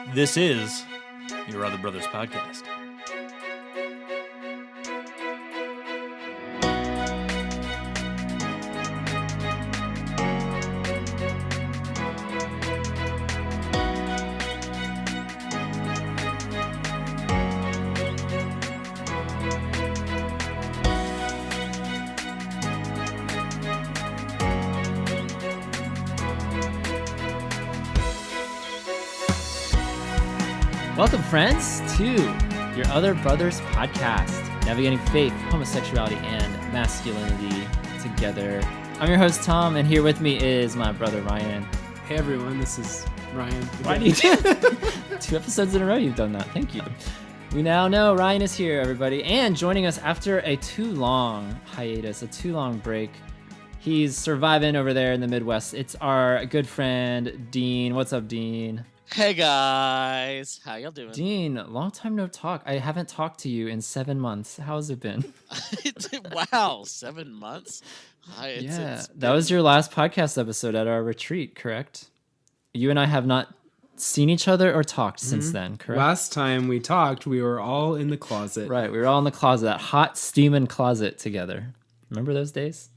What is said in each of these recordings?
This is Your Other Brothers Podcast. Welcome, friends, to Your Other Brothers Podcast, navigating faith, homosexuality, and masculinity together. I'm your host, Tom, and here with me is my brother, Ryan. Hey, everyone, this is Ryan. Why do you 2 episodes in a row you've done that? Thank you. We now know Ryan is here, everybody, and joining us after a too long hiatus, a too long break. He's surviving over there in the Midwest. It's our good friend, Dean. What's up, Dean? Hey guys, how y'all doing? Dean, long time no talk. I haven't talked to you in 7 months. How's it been? Wow, 7 months? That was your last podcast episode at our retreat, correct? You and I have not seen each other or talked since then, correct? Last time we talked, we were all in the closet. Right, we were all in the closet, that hot, steaming closet together. Remember those days?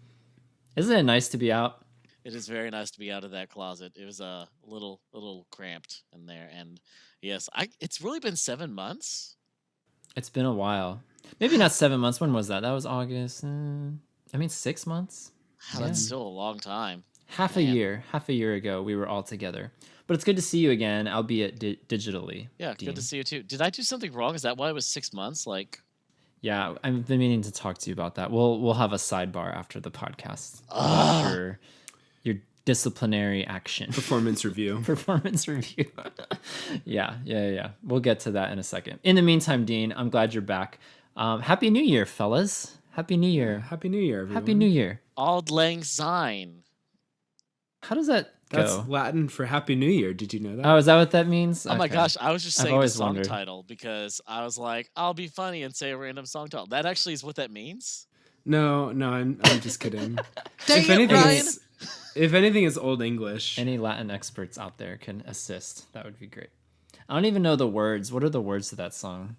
Isn't it nice to be out? It is very nice to be out of that closet. It was a little cramped in there, and yes, it's really been 7 months. It's been a while. Maybe not 7 months. When was that? That was August. 6 months. Wow, that's still a long time. Half a year ago, we were all together. But it's good to see you again, albeit digitally. Yeah, Dean. Good to see you too. Did I do something wrong? Is that why it was 6 months? Yeah, I've been meaning to talk to you about that. We'll have a sidebar after the podcast. Your disciplinary action. Performance review. Performance review. Yeah. We'll get to that in a second. In the meantime, Dean, I'm glad you're back. Happy New Year, fellas. Happy New Year. Happy New Year, everyone. Happy New Year. Auld Lang Syne. How does that go? That's Latin for Happy New Year. Did you know that? Oh, is that what that means? Oh my Okay. gosh, I was just saying the always song wondered. title because I was like, I'll be funny and say a random song title. That actually is what that means? No, I'm just kidding. Dang it, Ryan! If anything, it's Old English. Any Latin experts out there can assist. That would be great. I don't even know the words. What are the words to that song?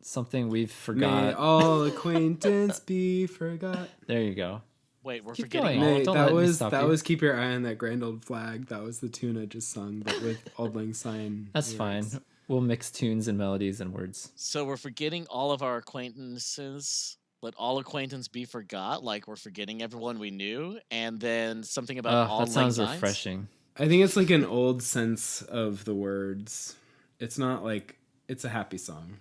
Something we've forgot. May all acquaintance be forgot. There you go. Wait, we're Keep forgetting going. all Hey, don't that let me was stop that you. was Keep Your Eye on That Grand Old Flag. That was the tune I just sung, but with Auld Lang Syne. That's fine. lyrics. We'll mix tunes and melodies and words. So we're forgetting all of our acquaintances. Let all acquaintance be forgot. Like we're forgetting everyone we knew, and then something about all That sounds lang synes? refreshing. I think it's like an old sense of the words. It's not like it's a happy song.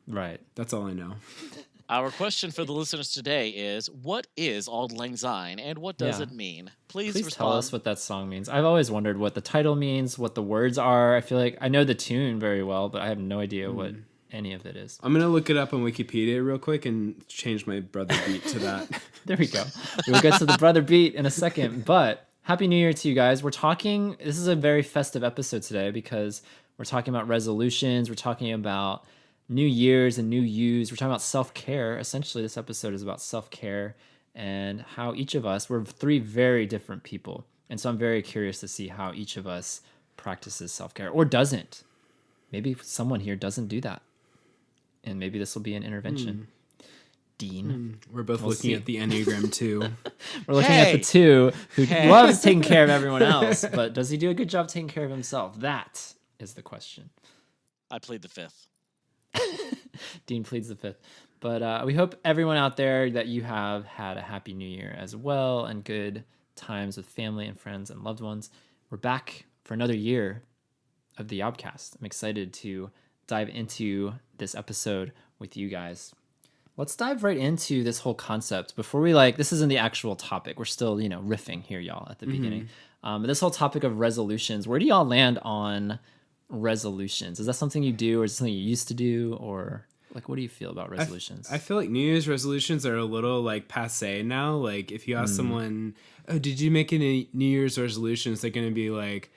Right. That's all I know. Our question for the listeners today is: what is Auld Lang Syne, and what does Yeah. it mean? Please Please respond. tell us what that song means. I've always wondered what the title means, what the words are. I feel like I know the tune very well, but I have no idea what any of it is. I'm going to look it up on Wikipedia real quick and change my brother beat to that. There we go. We'll get to the brother beat in a second, but Happy New Year to you guys. This is a very festive episode today because we're talking about resolutions. We're talking about New Year's and new yous. We're talking about self-care. Essentially, this episode is about self-care and how each of us, we're 3 very different people. And so I'm very curious to see how each of us practices self-care or doesn't. Maybe someone here doesn't do that. And maybe this will be an intervention. Dean. We're both We'll looking see. at the Enneagram 2. We're looking at the 2 who loves taking care of everyone else, but does he do a good job taking care of himself? That is the question. I plead the 5th. Dean pleads the 5th. But we hope everyone out there that you have had a happy new year as well and good times with family and friends and loved ones. We're back for another year of the YOBcast. I'm excited to dive into this episode with you guys. Let's dive right into this whole concept before we this isn't the actual topic. We're still, riffing here, y'all, at the beginning. But this whole topic of resolutions, where do y'all land on resolutions? Is that something you do or is it something you used to do or what do you feel about resolutions? I feel like New Year's resolutions are a little passe now. Like if you ask someone, oh, did you make any New Year's resolutions? They're going to be like,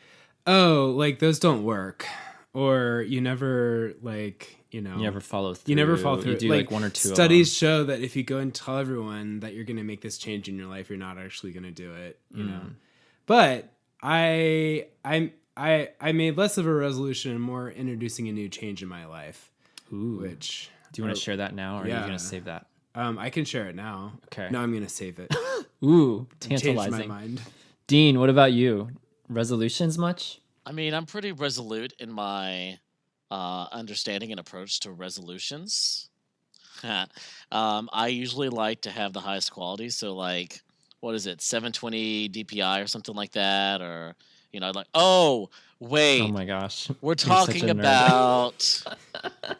oh, those don't work. Or you never you never follow through. You never follow through. You do 1 or 2 Studies show that if you go and tell everyone that you're going to make this change in your life, you're not actually going to do it. You know. But I'm I made less of a resolution and more introducing a new change in my life. Ooh. Which Do you want to share that now, or are you yeah. going to save that? I can share it now. Okay. No, I'm going to save it. Ooh, Changed tantalizing. my mind. Dean, what about you? Resolutions much? I mean, I'm pretty resolute in my understanding and approach to resolutions. I usually like to have the highest quality, so like, what is it, 720 DPI or something like that, or like, oh wait, Oh my gosh. we're You're such talking a nerd. about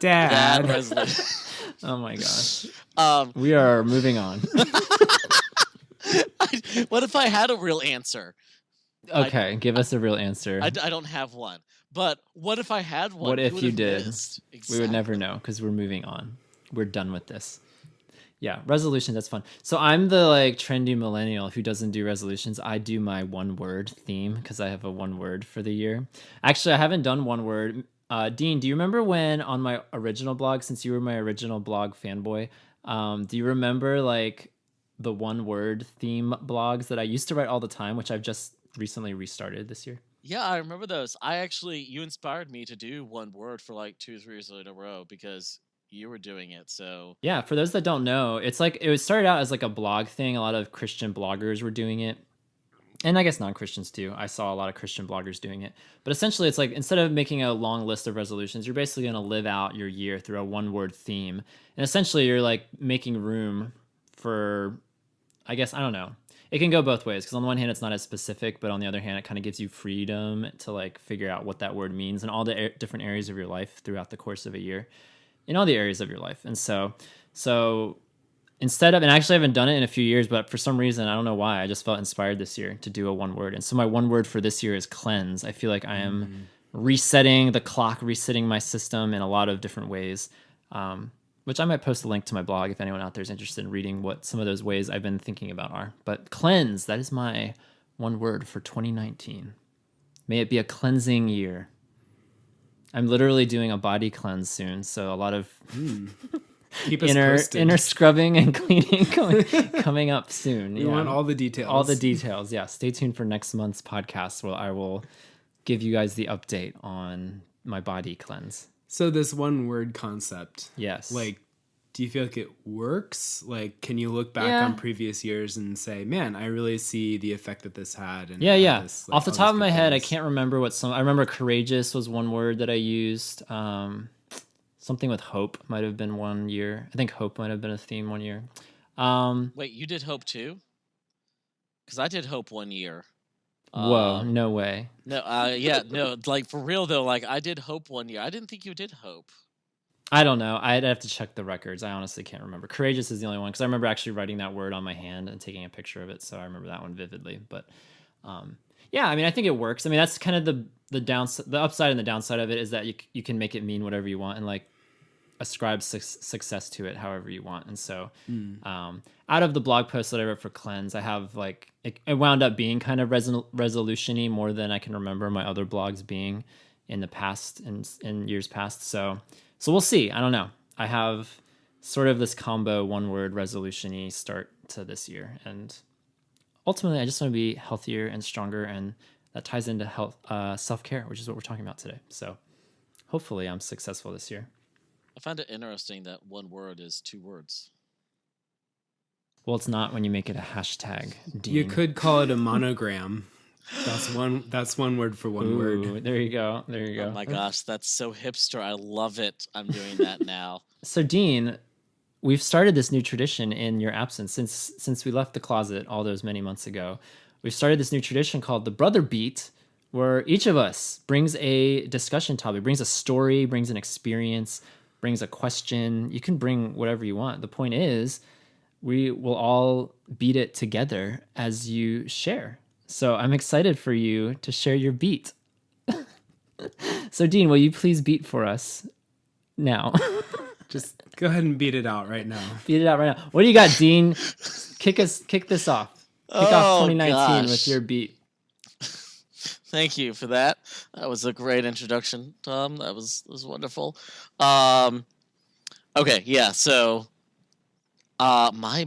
that Dad. resolution. Oh my gosh. um, We are moving on. what if I had a real answer? Okay, give us a real answer. I don't have one, but what if I had one? What if would you have did? missed? We would never Exactly. know because we're moving on. We're done with this. Yeah, resolution, that's fun. So I'm the like trendy millennial who doesn't do resolutions. I do my one word theme because I have a one word for the year. Actually, I haven't done one word. Dean, do you remember when on my original blog, since you were my original blog fanboy, do you remember like the one word theme blogs that I used to write all the time, which I've just recently restarted this year? Yeah, I remember those. You inspired me to do one word for like 2 3 years in a row because you were doing it. So Yeah, for those that don't know, it's like it was started out as like a blog thing. A lot of Christian bloggers were doing it. And I guess non-Christians too. I saw a lot of Christian bloggers doing it. But essentially it's like instead of making a long list of resolutions, you're basically going to live out your year through a one-word theme. And essentially you're like making room for, I guess, I don't know. It can go both ways because on the one hand it's not as specific, but on the other hand it kind of gives you freedom to like figure out what that word means in all the different areas of your life throughout the course of a year. In all the areas of your life. And so instead of, and actually I haven't done it in a few years, but for some reason, I don't know why, I just felt inspired this year to do a one word. And so my one word for this year is cleanse. I feel like I am resetting the clock, resetting my system in a lot of different ways, which I might post a link to my blog if anyone out there is interested in reading what some of those ways I've been thinking about are. But cleanse, that is my one word for 2019. May it be a cleansing year. I'm literally doing a body cleanse soon, so a lot of Keep us inner posted. scrubbing and cleaning coming up soon. We want all the details. All the details. Yeah, stay tuned for next month's podcast where I will give you guys the update on my body cleanse. So this one word concept. Yes. Like, do you feel like it works? Like, can you look back Yeah. on previous years and say, man, I really see the effect that this had? And Yeah, had yeah. this, like, Off the all top of these my good head, I things." can't remember what I remember courageous was one word that I used. Something with hope might have been one year. I think hope might have been a theme one year. wait, you did hope too? Because I did hope 1 year. Whoa, no way. No, yeah, no, like for real though. Like I did hope 1 year. I didn't think you did hope. I don't know. I'd have to check the records. I honestly can't remember. Courageous is the only one because I remember actually writing that word on my hand and taking a picture of it, so I remember that one vividly. But yeah, I mean, I think it works. I mean, that's kind of the upside and the downside of it is that you can make it mean whatever you want and like ascribe success to it however you want. And so out of the blog post that I wrote for cleanse, I have like it wound up being kind of resolution-y more than I can remember my other blogs being in the past in years past. So we'll see. I don't know. I have sort of this combo one word resolution-y start to this year, and ultimately I just want to be healthier and stronger, and that ties into health, self-care, which is what we're talking about today. So hopefully I'm successful this year. I find it interesting that one word is 2 words. Well, it's not when you make it a hashtag, Dean. You could call it a monogram. That's one word for one word. There you go. There you go. Oh my gosh, that's so hipster. I love it. I'm doing that now. So, Dean, we've started this new tradition in your absence since we left the closet all those many months ago. We've started this new tradition called the Brother Beat, where each of us brings a discussion topic, brings a story, brings an experience, brings a question. You can bring whatever you want. The point is, we will all beat it together as you share. So I'm excited for you to share your beat. So, Dean, will you please beat for us now? Just go ahead and beat it out right now. Beat it out right now. What do you got, Dean? Kick this off. Kick off 2019 gosh. with your beat. Thank you for that. That was a great introduction, Tom. That was wonderful. Okay, yeah. So My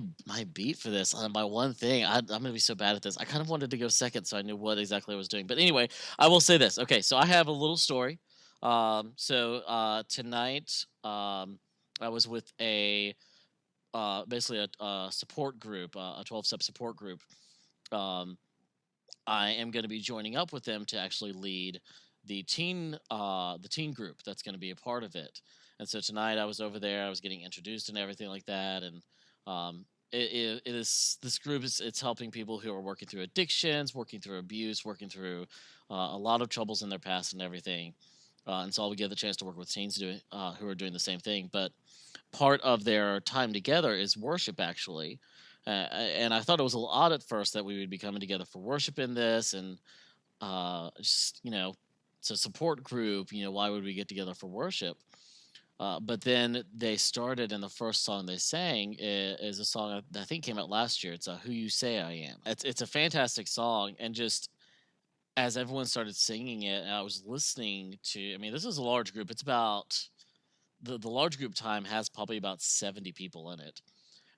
beat for this, my one thing, I'm gonna be so bad at this. I kind of wanted to go second, so I knew what exactly I was doing. But anyway, I will say this. Okay, so I have a little story. Tonight, I was with a basically a support group, a 12-step support group. Um, I am going to be joining up with them to actually lead the teen group that's going to be a part of it. And so tonight I was over there. I was getting introduced and everything like that. And it is this group is it's helping people who are working through addictions, working through abuse, working through a lot of troubles in their past and everything. And so I'll get the chance to work with teens who are doing the same thing. But part of their time together is worship, actually. And I thought it was a little odd at first that we would be coming together for worship in this, and just it's a support group. Why would we get together for worship? But then they started, and the first song they sang is a song I think came out last year. It's "Who You Say I Am." It's a fantastic song, and just as everyone started singing it, and I was listening to. I mean, this is a large group. It's about the large group time has probably about 70 people in it.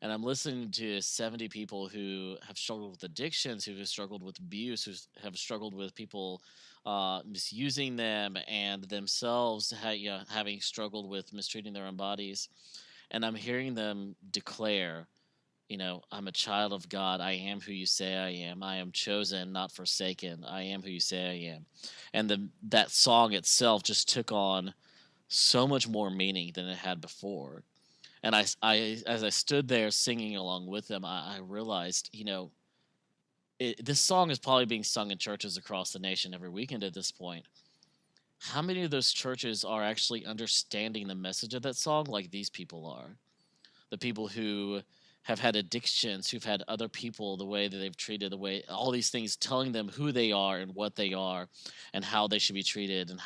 And I'm listening to 70 people who have struggled with addictions, who have struggled with abuse, who have struggled with people misusing them, and themselves having struggled with mistreating their own bodies. And I'm hearing them declare, I'm a child of God. I am who you say I am. I am chosen, not forsaken. I am who you say I am. And that song itself just took on so much more meaning than it had before. And I, as I stood there singing along with them, I realized, this song is probably being sung in churches across the nation every weekend at this point. How many of those churches are actually understanding the message of that song like these people are? The people who have had addictions, who've had other people, the way that they've treated, the way all these things telling them who they are and what they are and how they should be treated and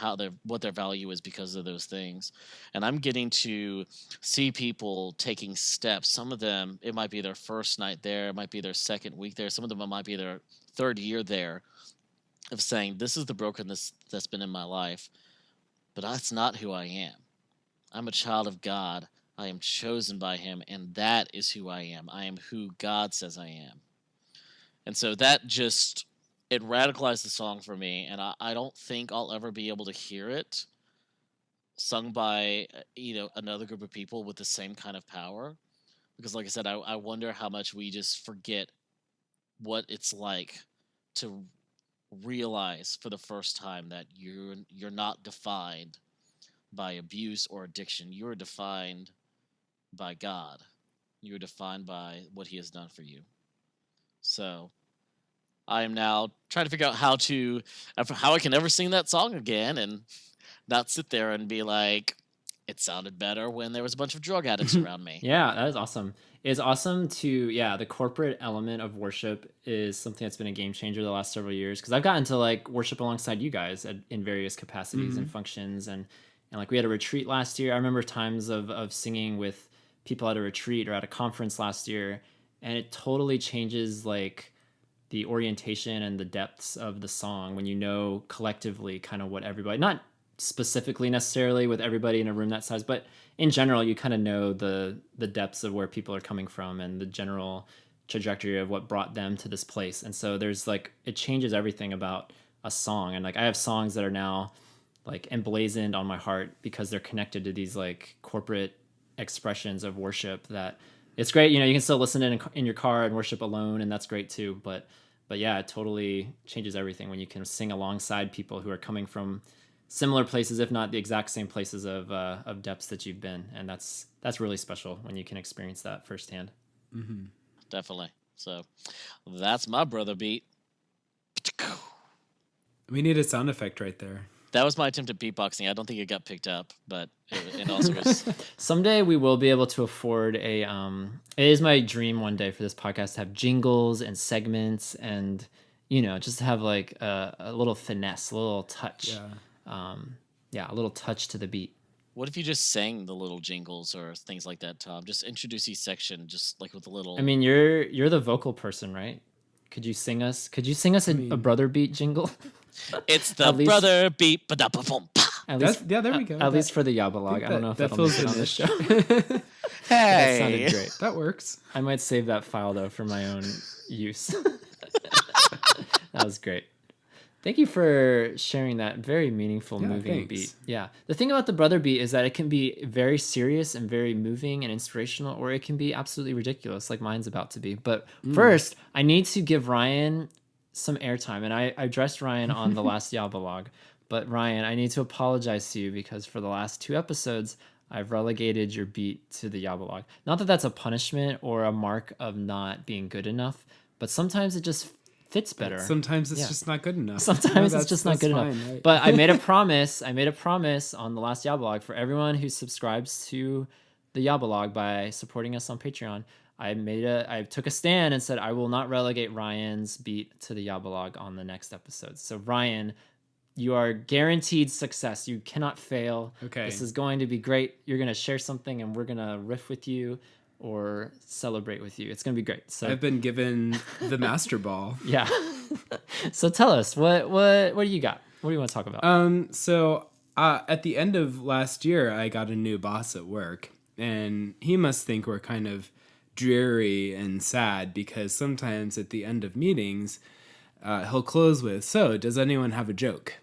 what their value is because of those things. And I'm getting to see people taking steps. Some of them, it might be their first night there, it might be their second week there, some of them it might be their third year there, of saying, this is the brokenness that's been in my life, but that's not who I am. I'm a child of God. I am chosen by him, and that is who I am. I am who God says I am. And so that it radicalized the song for me, and I don't think I'll ever be able to hear it sung by another group of people with the same kind of power. Because like I said, I wonder how much we just forget what it's like to realize for the first time that you're not defined by abuse or addiction. You're defined by God. You're defined by what he has done for you. So I am now trying to figure out how I can ever sing that song again and not sit there and be like, it sounded better when there was a bunch of drug addicts around me. Yeah, that is awesome. It's awesome the corporate element of worship is something that's been a game changer the last several years, because I've gotten to worship alongside you guys in various capacities and functions, and we had a retreat last year. I remember times of singing with people at a retreat or at a conference last year, and it totally changes the orientation and the depths of the song when collectively kind of what everybody, not specifically necessarily with everybody in a room that size, but in general you kind of know the depths of where people are coming from and the general trajectory of what brought them to this place. And so there's it changes everything about a song. And I have songs that are now emblazoned on my heart because they're connected to these corporate expressions of worship that it's great. You can still listen in your car and worship alone, and that's great too. But yeah, it totally changes everything when you can sing alongside people who are coming from similar places, if not the exact same places of depths that you've been. And that's really special when you can experience that firsthand. Mm-hmm. Definitely. So that's my brother beat. We need a sound effect right there. That was my attempt at beatboxing. I don't think it got picked up, but it also was. Someday we will be able to afford it is my dream one day for this podcast to have jingles and segments and, just to have a little finesse, a little touch. Yeah. A little touch to the beat. What if you just sang the little jingles or things like that, Tom? Just introduce each section, just with a little. I mean, you're the vocal person, right? Could you sing us a brother beat jingle? It's the brother beat. At least, there we go. At least for the YOBaLOGUE. I don't know if that that'll feels make it on this show. That sounded Hey. great. That works. I might save that file though for my own use. That was great. Thank you for sharing that very meaningful, Yeah, moving thanks. beat. Yeah. The thing about the brother beat is that it can be very serious and very moving and inspirational, or it can be absolutely ridiculous, like mine's about to be. But first, I need to give Ryan some airtime. And I addressed Ryan on the last YOBaLOGUE. But Ryan, I need to apologize to you because for the last 2 episodes, I've relegated your beat to the YOBaLOGUE. Not that that's a punishment or a mark of not being good enough, but sometimes it just fits better. Sometimes it's Yeah. just not good enough. Sometimes it's just not good enough. Right? But I made a promise. I made a promise on the last YOBaLOGUE for everyone who subscribes to the YOBaLOGUE by supporting us on Patreon. I took a stand and said I will not relegate Ryan's beat to the YOBaLOGUE on the next episode. So Ryan, you are guaranteed success. You cannot fail. Okay. This is going to be great. You're going to share something and we're going to riff with you or celebrate with you. It's going to be great. So I've been given the master ball. yeah. So tell us, what do you got? What do you want to talk about? So at the end of last year, I got a new boss at work, and he must think we're kind of dreary and sad because sometimes at the end of meetings, he'll close with, "So, does anyone have a joke?"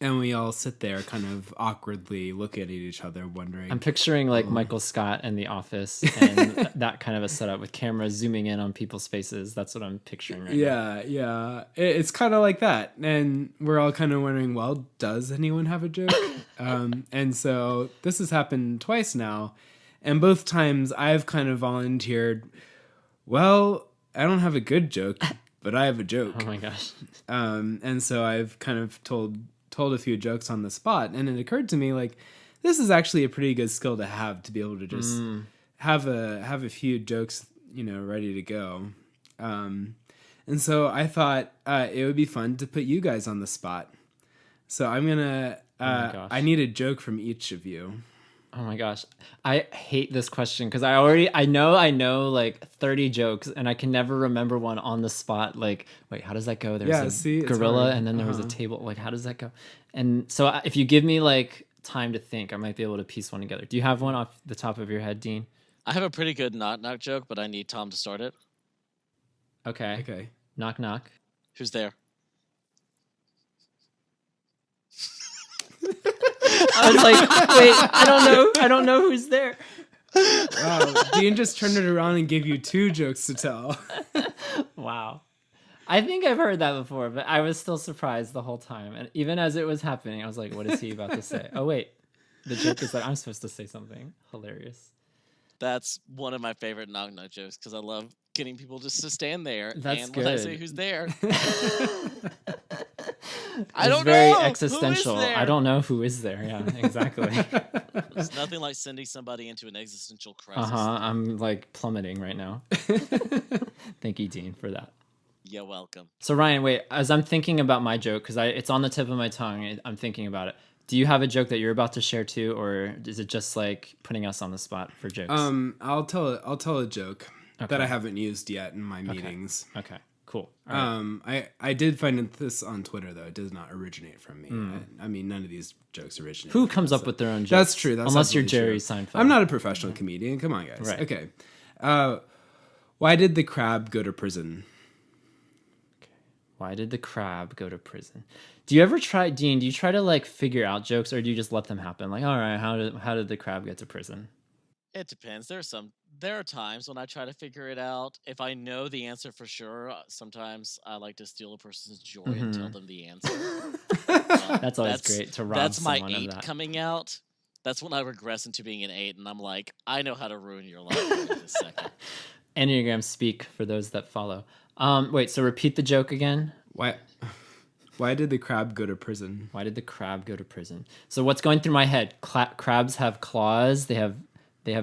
And we all sit there kind of awkwardly looking at each other, wondering. I'm picturing like Michael Scott in The Office and that kind of a setup with cameras zooming in on people's faces. That's what I'm picturing right now. Yeah. It's kind of like that. And we're all kind of wondering, well, does anyone have a joke? And so this has happened twice now. And both times I've kind of volunteered, well, I don't have a good joke, but I have a joke. Oh my gosh. And so I've kind of told a few jokes on the spot. And it occurred to me, like, this is actually a pretty good skill to have, to be able to just have a few jokes, ready to go. And so I thought it would be fun to put you guys on the spot. So I'm gonna. I need a joke from each of you. Oh my gosh. I hate this question because I know like 30 jokes and I can never remember one on the spot. Like, wait, how does that go? There's a it's gorilla hard. and then there was a table. Like, how does that go? And so if you give me like time to think, I might be able to piece one together. Do you have one off the top of your head, Dean? I have a pretty good knock-knock joke, but I need Tom to start it. Okay. Okay. Knock, knock. Who's there? I was like, wait, I don't know who's there. Wow. Dean just turned it around and gave you 2 jokes to tell. Wow. I think I've heard that before, but I was still surprised the whole time. And even as it was happening, I was like, what is he about to say? Oh, wait. The joke is that I'm supposed to say something hilarious. That's one of my favorite knock-knock jokes because I love getting people just to stand there. That's and when I good. say who's there, I It's don't very know. existential. Who is there? I don't know who is there. Yeah, exactly. There's nothing like sending somebody into an existential crisis. I'm like plummeting right now. Thank you, Dean, for that. You're welcome. So Ryan, wait, as I'm thinking about my joke, because it's on the tip of my tongue, I'm thinking about it. Do you have a joke that you're about to share too, or is it just like putting us on the spot for jokes? I'll tell a joke that I haven't used yet in my meetings. Okay, cool. All right. I did find this on Twitter though. It does not originate from me. I mean, none of these jokes originate. Who from comes me, up so- with their own jokes? That's true. That's unless you're absolutely Jerry true. Seinfeld. I'm not a professional comedian. Come on, guys. Right. Okay. Why did the crab go to prison? Why did the crab go to prison? Do you ever try, Dean? Do you try to like figure out jokes, or do you just let them happen? Like, all right, how did the crab get to prison? It depends. There are times when I try to figure it out. If I know the answer for sure, sometimes I like to steal a person's joy and tell them the answer. That's always great to rob That's my someone of 8 that. coming out. That's when I regress into being an 8, and I'm like, I know how to ruin your life in a second. Enneagram speak for those that follow. Wait, so repeat the joke again. Why did the crab go to prison? Why did the crab go to prison? So what's going through my head? Crabs have claws. They have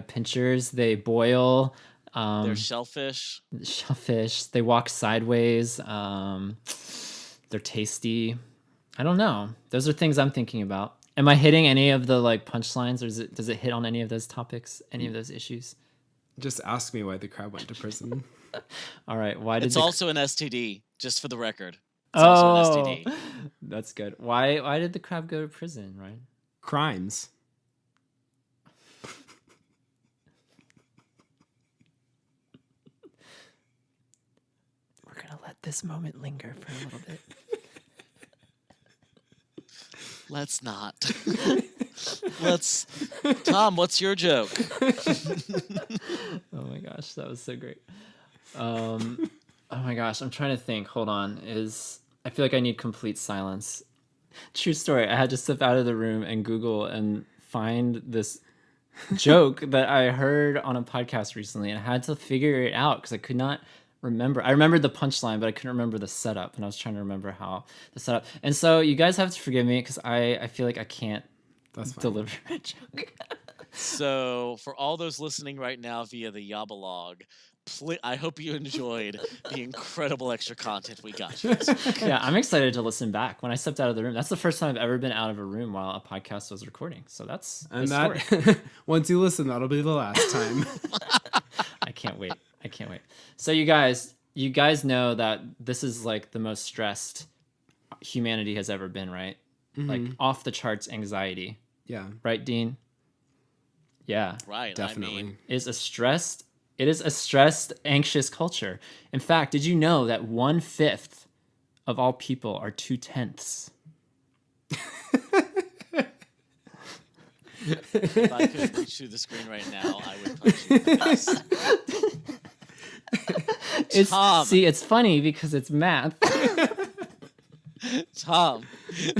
pinchers. They boil. They're shellfish. Shellfish. They walk sideways. They're tasty. I don't know. Those are things I'm thinking about. Am I hitting any of the like punchlines, or does it hit on any of those topics, any of those issues? Just ask me why the crab went to prison. All right. Why did It's also an STD, just for the record. It's Oh, also an STD. that's good. Why did the crab go to prison, right? Crimes. let this moment linger for a little bit. Let's not. Tom, what's your joke? Oh my gosh, that was so great. Oh my gosh, I'm trying to think. Hold on. I feel like I need complete silence. True story. I had to step out of the room and Google and find this joke that I heard on a podcast recently, and I had to figure it out because I could not remember. I remembered the punchline, but I couldn't remember the setup, and I was trying to remember how the setup. And so you guys have to forgive me because I feel like I can't deliver a joke. So for all those listening right now via the YOBaLOGUE, I hope you enjoyed the incredible extra content we got you. Yeah, I'm excited to listen back. When I stepped out of the room, that's the first time I've ever been out of a room while a podcast was recording. So that's once you listen, that'll be the last time. I can't wait. So you guys know that this is like the most stressed humanity has ever been, right? Mm-hmm. Like off the charts anxiety. Yeah. Right, Dean? Yeah. Right. Definitely. I mean, It is a stressed, anxious culture. In fact, did you know that 1/5 of all people are 2/10? if I could reach through the screen right now, I would punch you in the face. Tom. See, it's funny because it's math. Tom,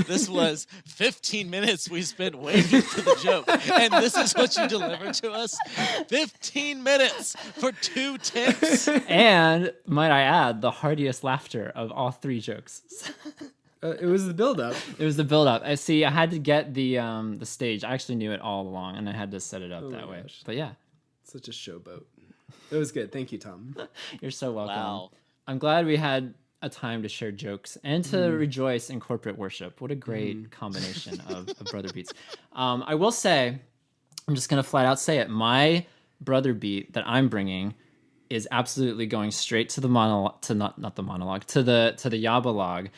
this was 15 minutes we spent waiting for the joke, and this is what you delivered to us? 15 minutes for 2/10? And, might I add, the heartiest laughter of all three jokes. It was the build-up. It was the build-up. I had to get the stage. I actually knew it all along, and I had to set it up that way. Gosh. But yeah. Such a showboat. It was good. Thank you, Tom. You're so welcome. Wow. I'm glad we had a time to share jokes and to rejoice in corporate worship. What a great combination of brother beats. I will say, I'm just going to flat out say it. My brother beat that I'm bringing is absolutely going straight to the monologue, to not the monologue, to the YOBaLOGUE.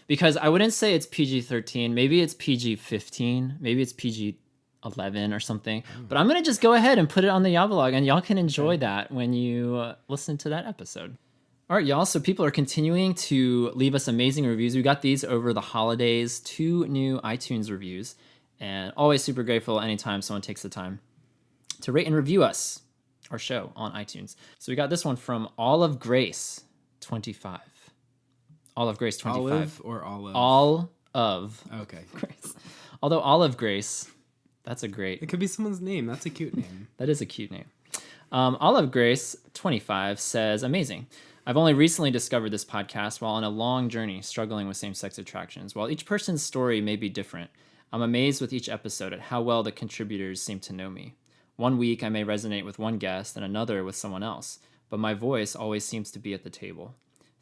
Because I wouldn't say it's PG-13. Maybe it's PG-15. Maybe it's PG-11 or something. But I'm going to just go ahead and put it on the YOBaLOGUE, and y'all can enjoy that when you listen to that episode. All right, y'all. So people are continuing to leave us amazing reviews. We got these over the holidays, 2 new iTunes reviews, and always super grateful anytime someone takes the time to rate and review us, our show, on iTunes. So we got this one from Olive Grace 25. Olive Grace 25. Olive or olive? All of Okay. Grace. Although Olive Grace, that's a great. It could be someone's name. That's a cute name. That is a cute name. Olive Grace 25 says, amazing. I've only recently discovered this podcast while on a long journey struggling with same-sex attractions. While each person's story may be different, I'm amazed with each episode at how well the contributors seem to know me. One week I may resonate with one guest and another with someone else, but my voice always seems to be at the table.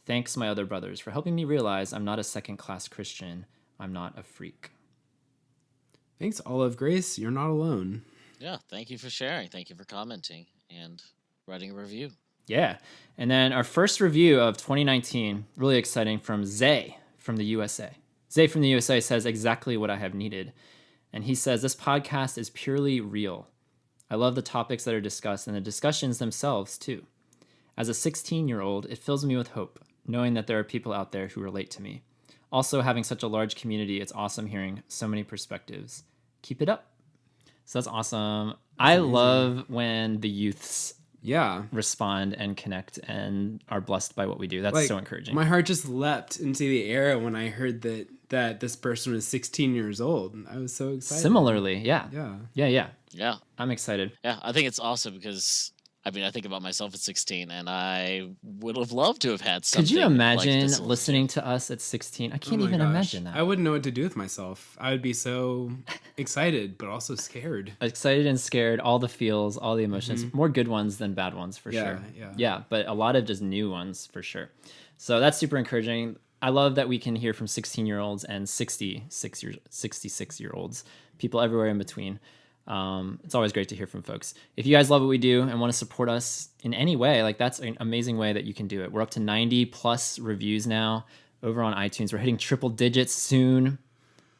Thanks, my other brothers, for helping me realize I'm not a second-class Christian. I'm not a freak. Thanks, Olive Grace. You're not alone. Yeah, thank you for sharing. Thank you for commenting and writing a review. Yeah. And then our first review of 2019, really exciting, from Zay from the USA. Zay from the USA says exactly what I have needed. And he says, this podcast is purely real. I love the topics that are discussed and the discussions themselves, too. As a 16-year-old, it fills me with hope, knowing that there are people out there who relate to me. Also, having such a large community, it's awesome hearing so many perspectives. Keep it up. So that's awesome. I love when the youths respond and connect and are blessed by what we do. That's so encouraging. My heart just leapt into the air when I heard that this person was 16 years old. I was so excited. Similarly, yeah. Yeah. I'm excited. Yeah, I think it's awesome because, I mean, I think about myself at 16, and I would have loved to have had something. Could you imagine like this listening to us at 16? I can't Oh my even gosh. imagine that. I wouldn't know what to do with myself. I would be so excited, but also scared. Excited and scared, all the feels, all the emotions. More good ones than bad ones, for sure. Yeah, but a lot of just new ones, for sure. So that's super encouraging. I love that we can hear from 16-year-olds and 66-year-olds, people everywhere in between. It's always great to hear from folks. If you guys love what we do and want to support us in any way, like that's an amazing way that you can do it. We're up to 90 plus reviews now over on iTunes. We're hitting triple digits soon.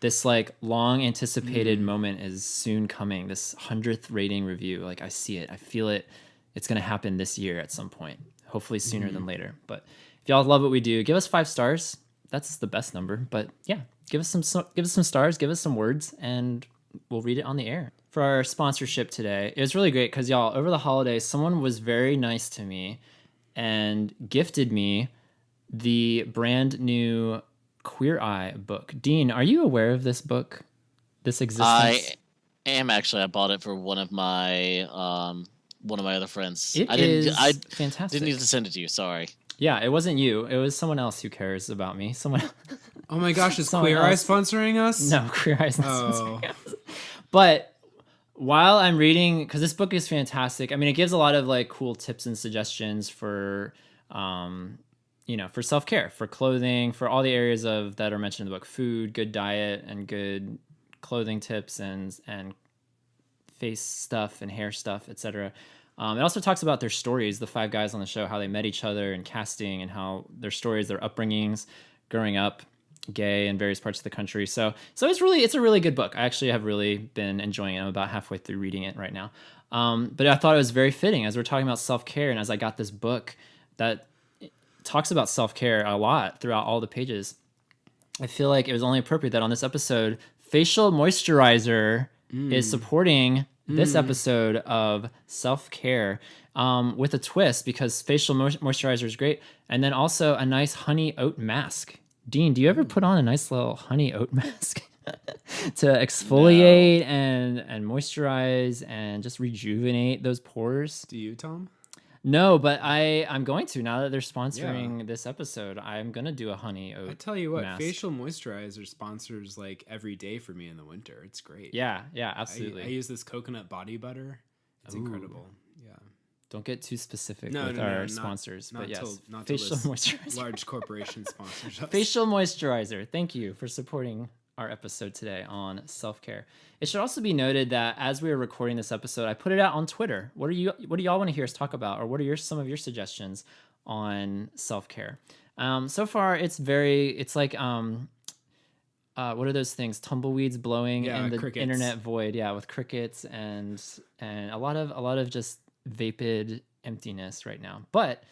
This like long anticipated moment is soon coming. This 100th rating review. Like I see it, I feel it. It's going to happen this year at some point. hopefully sooner than later. But if y'all love what we do, give us 5 stars. That's the best number. But yeah, give us some stars, give us some words, and we'll read it on the air. For our sponsorship today, it was really great because y'all, over the holidays, someone was very nice to me and gifted me the brand new Queer Eye book. Dean, are you aware of this book? This existence? I am actually. I bought it for one of my other friends. I fantastic. Didn't need to send it to you. Sorry. Yeah, it wasn't you. It was someone else who cares about me. Someone. Oh my gosh, is Queer Eye sponsoring us? No, Queer Eye is not sponsoring us. But while I'm reading, because this book is fantastic. I mean, it gives a lot of like cool tips and suggestions for, for self-care, for clothing, for all the areas that are mentioned in the book: food, good diet, and good clothing tips, and face stuff and hair stuff, etc. It also talks about their stories, the 5 guys on the show, how they met each other in casting, and how their stories, their upbringings, growing up gay in various parts of the country. So it's a really good book. I actually have really been enjoying it. I'm about halfway through reading it right now. But I thought it was very fitting as we're talking about self-care, and as I got this book that talks about self-care a lot throughout all the pages, I feel like it was only appropriate that on this episode, facial moisturizer is supporting this episode of self-care with a twist, because facial moisturizer is great. And then also a nice honey oat mask. Dean, do you ever put on a nice little honey oat mask to exfoliate and moisturize and just rejuvenate those pores? Do you, Tom? No, but I'm going to, now that they're sponsoring this episode. I'm going to do a honey oat I tell you what, mask. facial moisturizer sponsors like every day for me in the winter. It's great. Yeah, absolutely. I use this coconut body butter. It's incredible. Yeah. Don't get too specific with our sponsors, but yes, facial moisturizer. Large corporation sponsors us. Facial moisturizer. Thank you for supporting our episode today on self-care. It should also be noted that as we were recording this episode, I put it out on Twitter. What do y'all want to hear us talk about, or what are some of your suggestions on self-care? So far, it's like what are those things? Tumbleweeds blowing in the crickets. Internet void. Yeah, with crickets and a lot of just vapid emptiness right now. But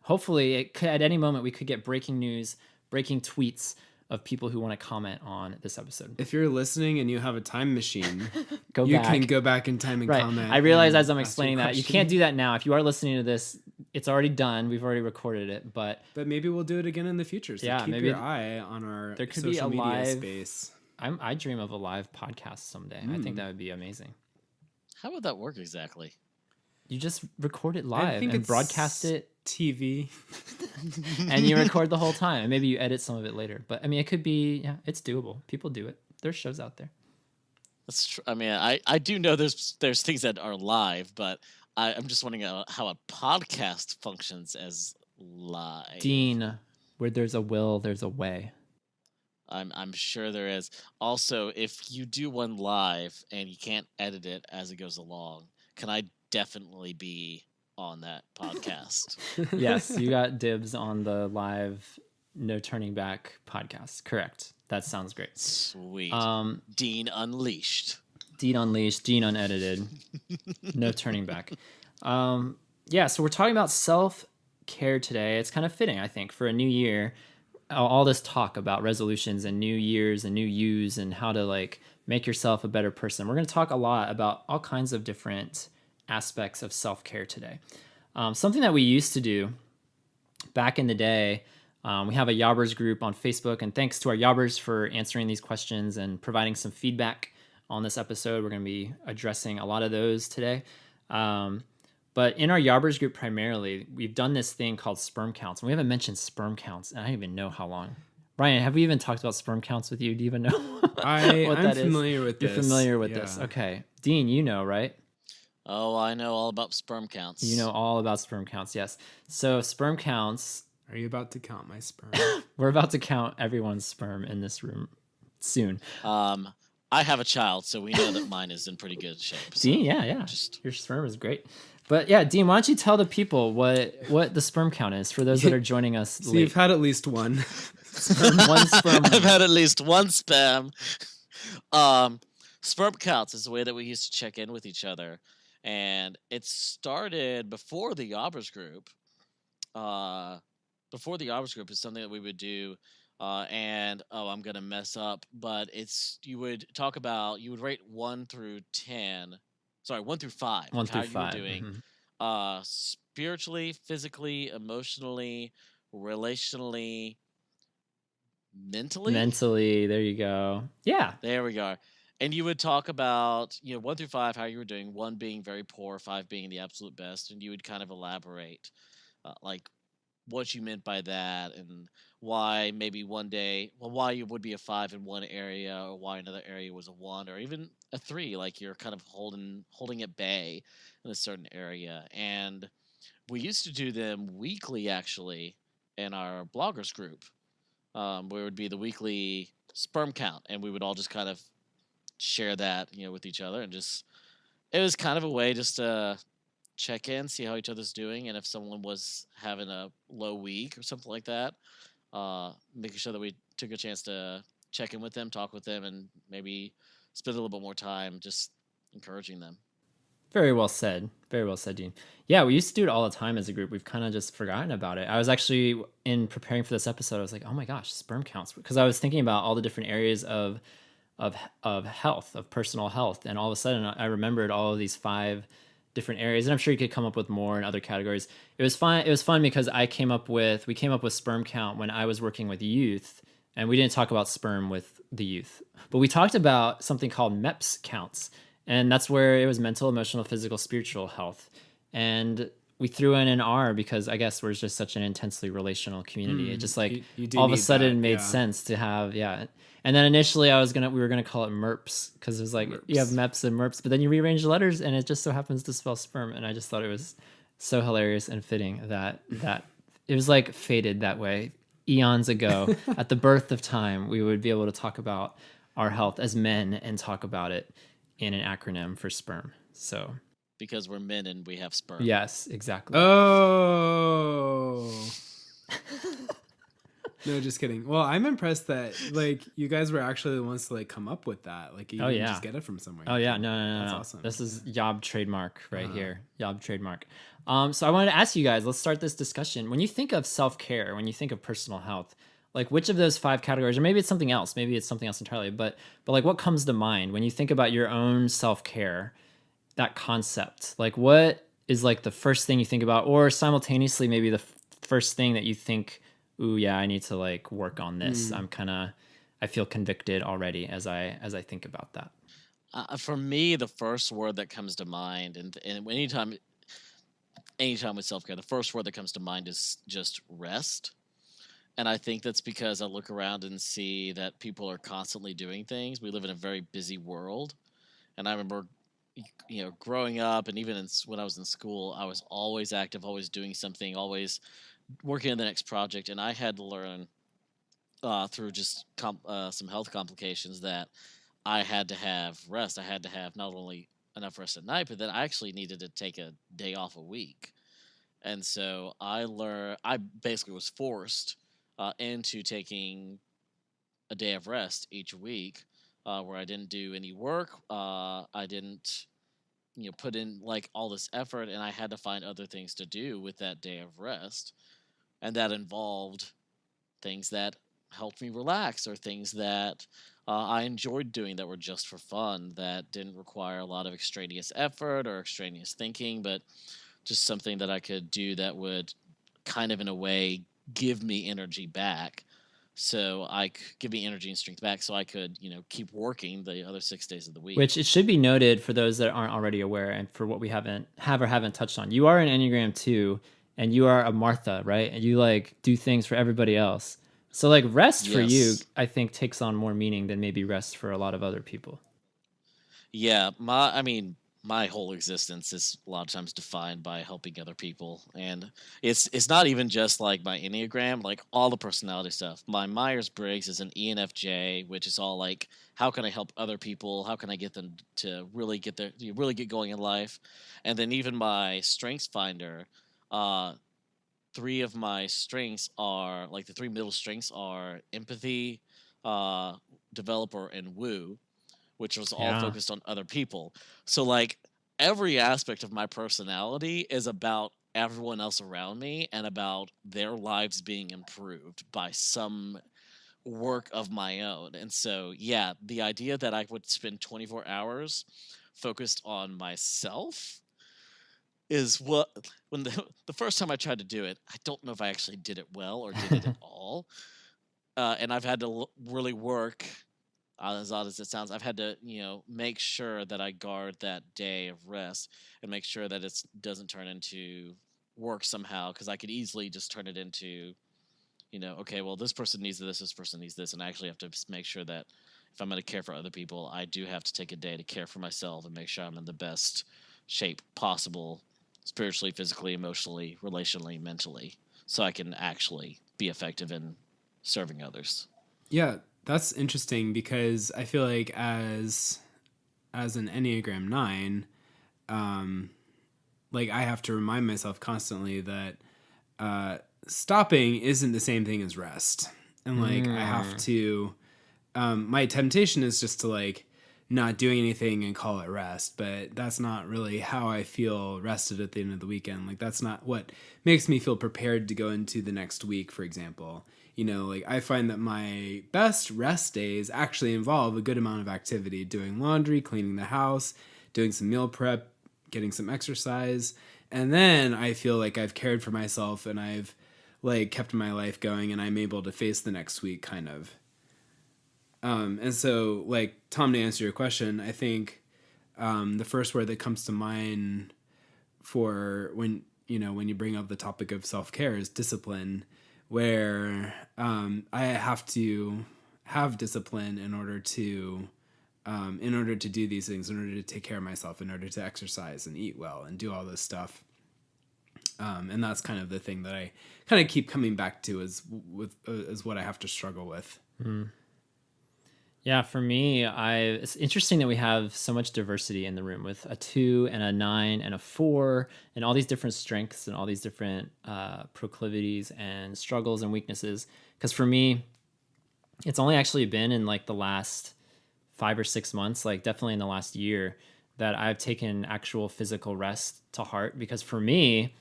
hopefully, at any moment we could get breaking news, breaking tweets of people who want to comment on this episode. If you're listening and you have a time machine, you back. can go back in time and comment. I realize as I'm explaining that you can't do that now. If you are listening to this, it's already done. We've already recorded it, but maybe we'll do it again in the future. So keep your eye on our there could social be a media live space. I dream of a live podcast someday. I think that would be amazing. How would that work exactly? You just record it live and broadcast it. TV. And you record the whole time, and maybe you edit some of it later. But I mean, it could be, it's doable. People do it. There's shows out there. That's true. I mean, I do know there's things that are live, but I'm just wondering how a podcast functions as live. Dean, where there's a will, there's a way. I'm sure there is. Also, if you do one live and you can't edit it as it goes along, can I definitely be on that podcast? Yes, you got dibs on the live No Turning Back podcast. Correct. That sounds great. Sweet. Dean Unleashed. Dean Unleashed, Dean Unedited. No turning back. So we're talking about self-care today. It's kind of fitting, I think, for a new year. All this talk about resolutions and new years and new yous and how to like make yourself a better person. We're going to talk a lot about all kinds of different aspects of self-care today. Something that we used to do back in the day, we have a Yobbers group on Facebook, and thanks to our Yobbers for answering these questions and providing some feedback on this episode. We're going to be addressing a lot of those today. But in our Yobbers group primarily, we've done this thing called sperm counts, and we haven't mentioned sperm counts, and I don't even know how long. Ryan, have we even talked about sperm counts with you? Do you even know I'm familiar with this. You're familiar with this. Okay. Dean, you know, right? Oh, I know all about sperm counts. You know all about sperm counts, yes. So sperm counts. Are you about to count my sperm? We're about to count everyone's sperm in this room soon. I have a child, so we know that mine is in pretty good shape. So Dean, yeah. Your sperm is great. But yeah, Dean, why don't you tell the people what the sperm count is for those that are joining us So late? you've had at least one. One sperm. I've had at least one sperm. Sperm counts is the way that we used to check in with each other. And it started before the Yobbers group. before the arbors group is something that we would do. And I'm gonna mess up, but you would rate 1 through 10, sorry, 1 through 5, One of how through you were five. doing, spiritually, physically, emotionally, relationally, mentally. Mentally, there you go. Yeah. There we go. And you would talk about, 1 through 5, how you were doing, 1 being very poor, 5 being the absolute best, and you would kind of elaborate, like what you meant by that, and why maybe one day, well, why you would be a 5 in one area, or why another area was a 1, or even a 3, like you're kind of holding at bay in a certain area. And we used to do them weekly, actually, in our bloggers group, where it would be the weekly sperm count, and we would all just kind of share that, with each other, and just it was kind of a way just to check in, see how each other's doing, and if someone was having a low week or something like that, making sure that we took a chance to check in with them, talk with them, and maybe spend a little bit more time just encouraging them. Very well said. Very well said, Dean. Yeah, we used to do it all the time as a group. We've kind of just forgotten about it. I was actually, in preparing for this episode, I was like, oh my gosh, sperm counts, because I was thinking about all the different areas of health, of personal health, and all of a sudden I remembered all of these 5 different areas, and I'm sure you could come up with more in other categories. It was fun because we came up with sperm count when I was working with youth, and we didn't talk about sperm with the youth, but we talked about something called MEPS counts, and that's where it was mental, emotional, physical, spiritual health. And we threw in an R because I guess we're just such an intensely relational community. It just like you do all of a need sudden that, made yeah. sense to have, yeah. And then initially we were gonna call it MERPs because it was like you have MEPS and MERPs, but then you rearrange the letters and it just so happens to spell sperm. And I just thought it was so hilarious and fitting that it was like fated that way eons ago. At the birth of time, we would be able to talk about our health as men and talk about it in an acronym for sperm. So Because we're men and we have sperm. yes, exactly. Oh. No, just kidding. Well, I'm impressed that like you guys were actually the ones to like come up with that. Like you didn't just get it from somewhere. Oh yeah, no. That's awesome. This is Yob trademark right here. Yob trademark. So I wanted to ask you guys, let's start this discussion. When you think of self-care, when you think of personal health, like which of those 5 categories, or maybe it's something else, entirely, but like what comes to mind when you think about your own self-care, that concept? Like what is like the first thing you think about, or simultaneously maybe the first thing that you think, ooh, yeah, I need to like work on this. I feel convicted already as I think about that. For me, the first word that comes to mind, and anytime with self-care, the first word that comes to mind is just rest. And I think that's because I look around and see that people are constantly doing things. We live in a very busy world. And I remember, growing up, and even when I was in school, I was always active, always doing something, always working on the next project. And I had to learn through just some health complications that I had to have rest. I had to have not only enough rest at night, but then I actually needed to take a day off a week. And so I basically was forced into taking a day of rest each week, where I didn't do any work. I didn't, put in like all this effort, and I had to find other things to do with that day of rest. And that involved things that helped me relax, or things that I enjoyed doing that were just for fun, that didn't require a lot of extraneous effort or extraneous thinking, but just something that I could do that would kind of, in a way, give me energy back. So give me energy and strength back, so I could, keep working the other 6 days of the week. Which it should be noted for those that aren't already aware, and for what we haven't touched on. You are an Enneagram 2, and you are a Martha, right? And you like do things for everybody else. So like rest for you, I think, takes on more meaning than maybe rest for a lot of other people. Yeah, my whole existence is a lot of times defined by helping other people, and it's not even just like my Enneagram, like all the personality stuff. My Myers-Briggs is an ENFJ, which is all like, how can I help other people? How can I get them to really get going in life? And then even my Strengths Finder, 3 of my strengths are like the 3 middle strengths are empathy, developer, and woo, which was all focused on other people. So like every aspect of my personality is about everyone else around me and about their lives being improved by some work of my own. And so, yeah, the idea that I would spend 24 hours focused on myself is what, when the first time I tried to do it, I don't know if I actually did it well or did it at all. And I've had to really work, as odd as it sounds, I've had to, make sure that I guard that day of rest and make sure that it doesn't turn into work somehow, because I could easily just turn it into, okay, well, this person needs this person needs this, and I actually have to make sure that if I'm going to care for other people, I do have to take a day to care for myself and make sure I'm in the best shape possible, spiritually, physically, emotionally, relationally, mentally, so I can actually be effective in serving others. Yeah, that's interesting because I feel like as an Enneagram 9, like I have to remind myself constantly that stopping isn't the same thing as rest. And like I have to my temptation is just to like not doing anything and call it rest, but that's not really how I feel rested at the end of the weekend. Like that's not what makes me feel prepared to go into the next week, for example. Like I find that my best rest days actually involve a good amount of activity, doing laundry, cleaning the house, doing some meal prep, getting some exercise. And then I feel like I've cared for myself and I've like kept my life going and I'm able to face the next week kind of. And so like Tom, to answer your question, I think the first word that comes to mind for when you bring up the topic of self-care is discipline, where I have to have discipline in order to do these things, in order to take care of myself, in order to exercise and eat well and do all this stuff. And that's kind of the thing that I kind of keep coming back to is what I have to struggle with. Mm. Yeah, for me, it's interesting that we have so much diversity in the room with a 2 and a 9 and a 4 and all these different strengths and all these different proclivities and struggles and weaknesses. Because for me, it's only actually been in like the last 5 or 6 months, like definitely in the last year, that I've taken actual physical rest to heart. Because for me,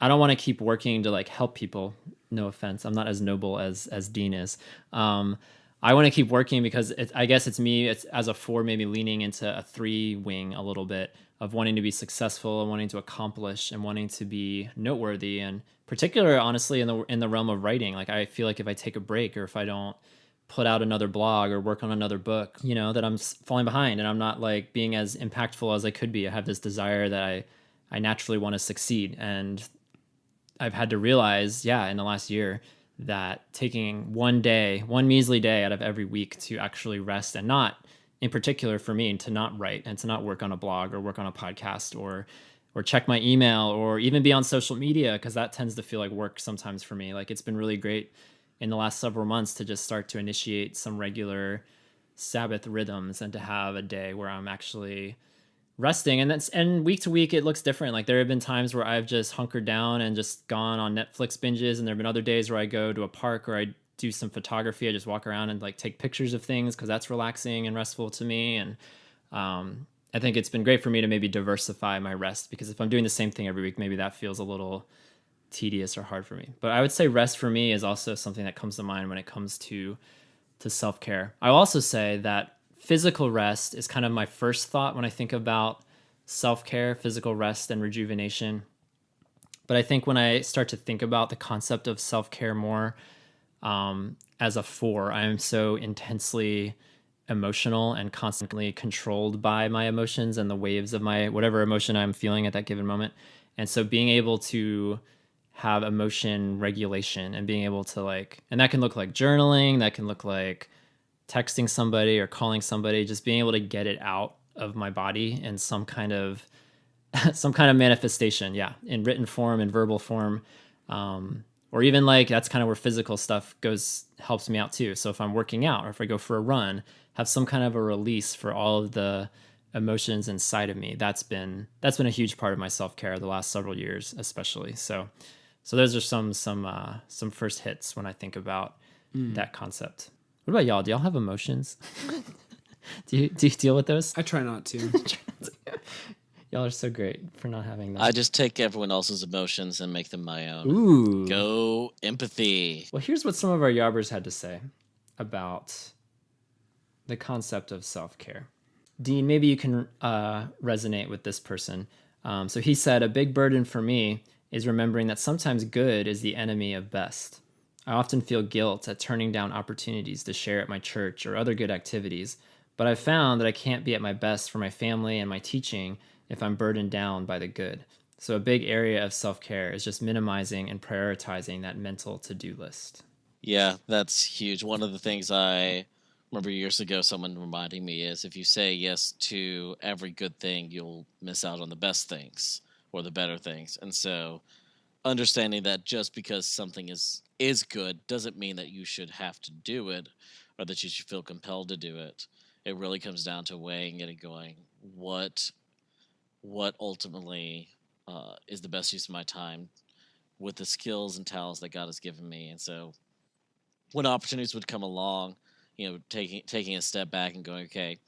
I don't want to keep working to like help people. No offense, I'm not as noble as Dean is. I want to keep working because I guess it's me. It's as a 4, maybe leaning into a 3 wing a little bit of wanting to be successful and wanting to accomplish and wanting to be noteworthy. And particularly, honestly, in the realm of writing, like I feel like if I take a break or if I don't put out another blog or work on another book, that I'm falling behind and I'm not like being as impactful as I could be. I have this desire that I naturally want to succeed, and I've had to realize, in the last year, that taking one measly day out of every week to actually rest, and not in particular for me to not write and to not work on a blog or work on a podcast or check my email or even be on social media, because that tends to feel like work sometimes for me. Like it's been really great in the last several months to just start to initiate some regular Sabbath rhythms and to have a day where I'm actually resting. And week to week it looks different. Like there have been times where I've just hunkered down and just gone on Netflix binges, and there have been other days where I go to a park or I do some photography. I just walk around and like take pictures of things because that's relaxing and restful to me. And I think it's been great for me to maybe diversify my rest, because if I'm doing the same thing every week, maybe that feels a little tedious or hard for me. But I would say rest for me is also something that comes to mind when it comes to self-care. I also say that physical rest is kind of my first thought when I think about self-care, physical rest and rejuvenation. But I think when I start to think about the concept of self-care more as a 4, I am so intensely emotional and constantly controlled by my emotions and the waves of my whatever emotion I'm feeling at that given moment. And so being able to have emotion regulation and being able to and that can look like journaling, that can look like texting somebody or calling somebody, just being able to get it out of my body in some kind of manifestation, in written form, in verbal form, or even that's kind of where physical stuff helps me out too. So if I'm working out or if I go for a run, have some kind of a release for all of the emotions inside of me. That's been a huge part of my self-care the last several years, especially. So those are some first hits when I think about that concept. What about y'all? Do y'all have emotions? do you deal with those? I try not to. Y'all are so great for not having that. I just take everyone else's emotions and make them my own. Ooh. Go empathy. Well, here's what some of our yobbers had to say about the concept of self-care. Dean, maybe you can resonate with this person. So he said, a big burden for me is remembering that sometimes good is the enemy of best. I often feel guilt at turning down opportunities to share at my church or other good activities, but I've found that I can't be at my best for my family and my teaching if I'm burdened down by the good. So a big area of self-care is just minimizing and prioritizing that mental to-do list. Yeah, that's huge. One of the things I remember years ago someone reminding me is if you say yes to every good thing, you'll miss out on the best things or the better things. And so understanding that just because something is good doesn't mean that you should have to do it or that you should feel compelled to do it. It really comes down to weighing it and going, what ultimately is the best use of my time with the skills and talents that God has given me. And so when opportunities would come along, taking a step back and going, okay,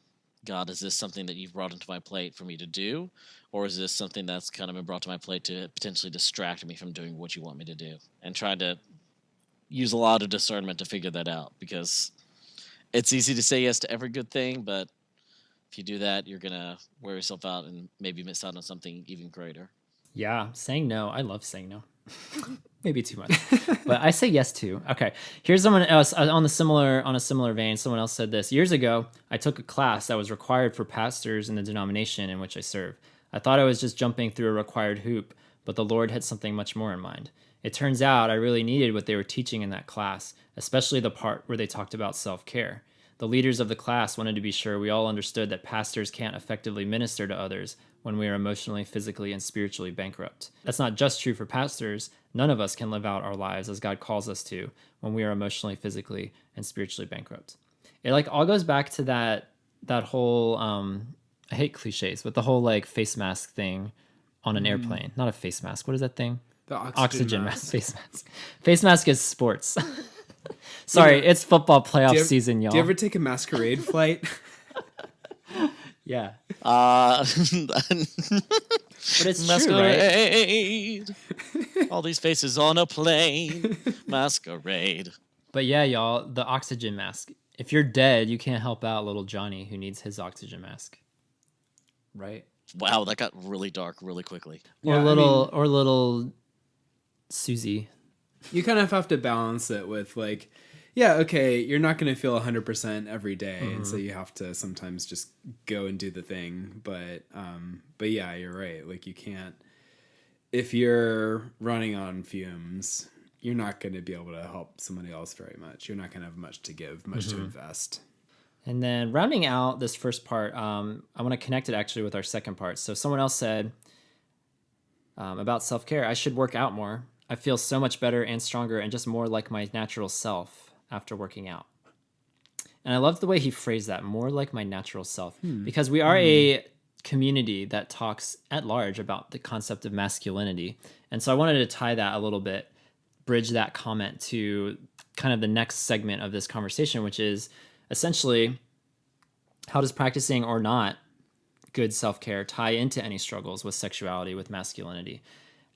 God, is this something that you've brought into my plate for me to do? Or is this something that's kind of been brought to my plate to potentially distract me from doing what you want me to do? And trying to use a lot of discernment to figure that out, because it's easy to say yes to every good thing, but if you do that, you're going to wear yourself out and maybe miss out on something even greater. Yeah, saying no. I love saying no. Maybe too much, but I say yes too. Okay, here's someone else on a similar vein. Someone else said this years ago. I took a class that was required for pastors in the denomination in which I serve. I thought I was just jumping through a required hoop, but the Lord had something much more in mind. It turns out I really needed what they were teaching in that class, especially the part where they talked about self-care. The leaders of the class wanted to be sure we all understood that pastors can't effectively minister to others when we are emotionally, physically, and spiritually bankrupt. That's not just true for pastors. None of us can live out our lives as God calls us to when we are emotionally, physically, and spiritually bankrupt. It all goes back to that whole I hate cliches, but the whole face mask thing on an airplane. Not a face mask. What is that thing? The oxygen mask. Face mask. Face mask is sports. Sorry, it's football playoff season, y'all. Do you ever take a masquerade flight? Yeah. But it's masquerade. True, right? All these faces on a plane. Masquerade. But yeah, y'all, the oxygen mask. If you're dead, you can't help out little Johnny who needs his oxygen mask. Right? Wow, that got really dark really quickly. Or Yeah, little Susie. You kind of have to balance it with yeah, okay, you're not going to feel 100% every day, and so you have to sometimes just go and do the thing. But yeah, you're right. You can't, if you're running on fumes, you're not going to be able to help somebody else very much. You're not going to have much to give, much to invest. And then rounding out this first part, I want to connect it actually with our second part. So someone else said about self-care, I should work out more. I feel so much better and stronger and just more like my natural self after working out. And I love the way he phrased that, more like my natural self, because we are a community that talks at large about the concept of masculinity. And so I wanted to tie that a little bit, bridge that comment to kind of the next segment of this conversation, which is essentially, how does practicing or not good self-care tie into any struggles with sexuality, with masculinity?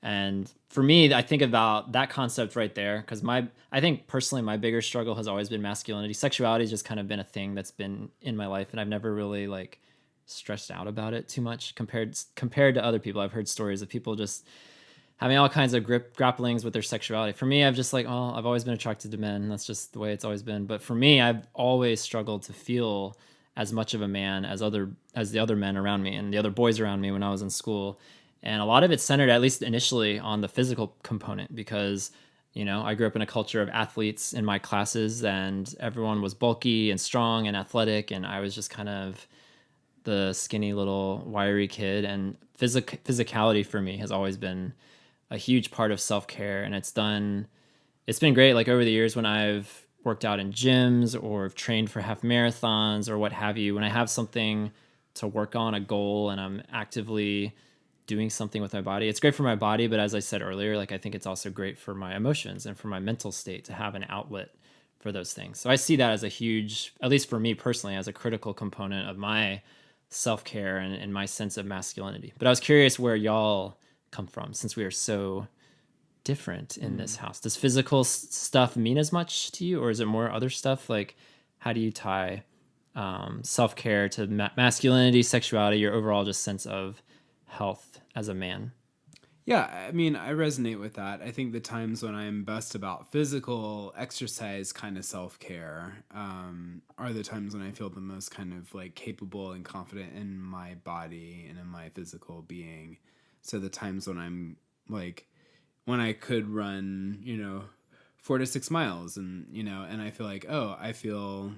And for me, I think about that concept right there, because I think personally my bigger struggle has always been masculinity. Sexuality has just kind of been a thing that's been in my life, and I've never really stressed out about it too much compared to other people. I've heard stories of people just having all kinds of grapplings with their sexuality. For me, I've just I've always been attracted to men. That's just the way it's always been. But for me, I've always struggled to feel as much of a man as the other men around me and the other boys around me when I was in school. And a lot of it's centered, at least initially, on the physical component because, I grew up in a culture of athletes in my classes and everyone was bulky and strong and athletic. And I was just kind of the skinny little wiry kid. And physicality for me has always been a huge part of self-care. And it's been great. Over the years when I've worked out in gyms or trained for half marathons or what have you, when I have something to work on, a goal, and I'm actively doing something with my body. It's great for my body, but as I said earlier, I think it's also great for my emotions and for my mental state to have an outlet for those things. So I see that as a huge, at least for me personally, as a critical component of my self-care and my sense of masculinity. But I was curious where y'all come from, since we are so different in this house. Does physical stuff mean as much to you, or is it more other stuff? Like, how do you tie self-care to masculinity, sexuality, your overall just sense of health as a man? Yeah, I mean, I resonate with that. I think the times when I'm best about physical exercise kind of self-care are the times when I feel the most kind of like capable and confident in my body and in my physical being. So the times when I'm like, when I could run, 4 to 6 miles and, and I feel like, I feel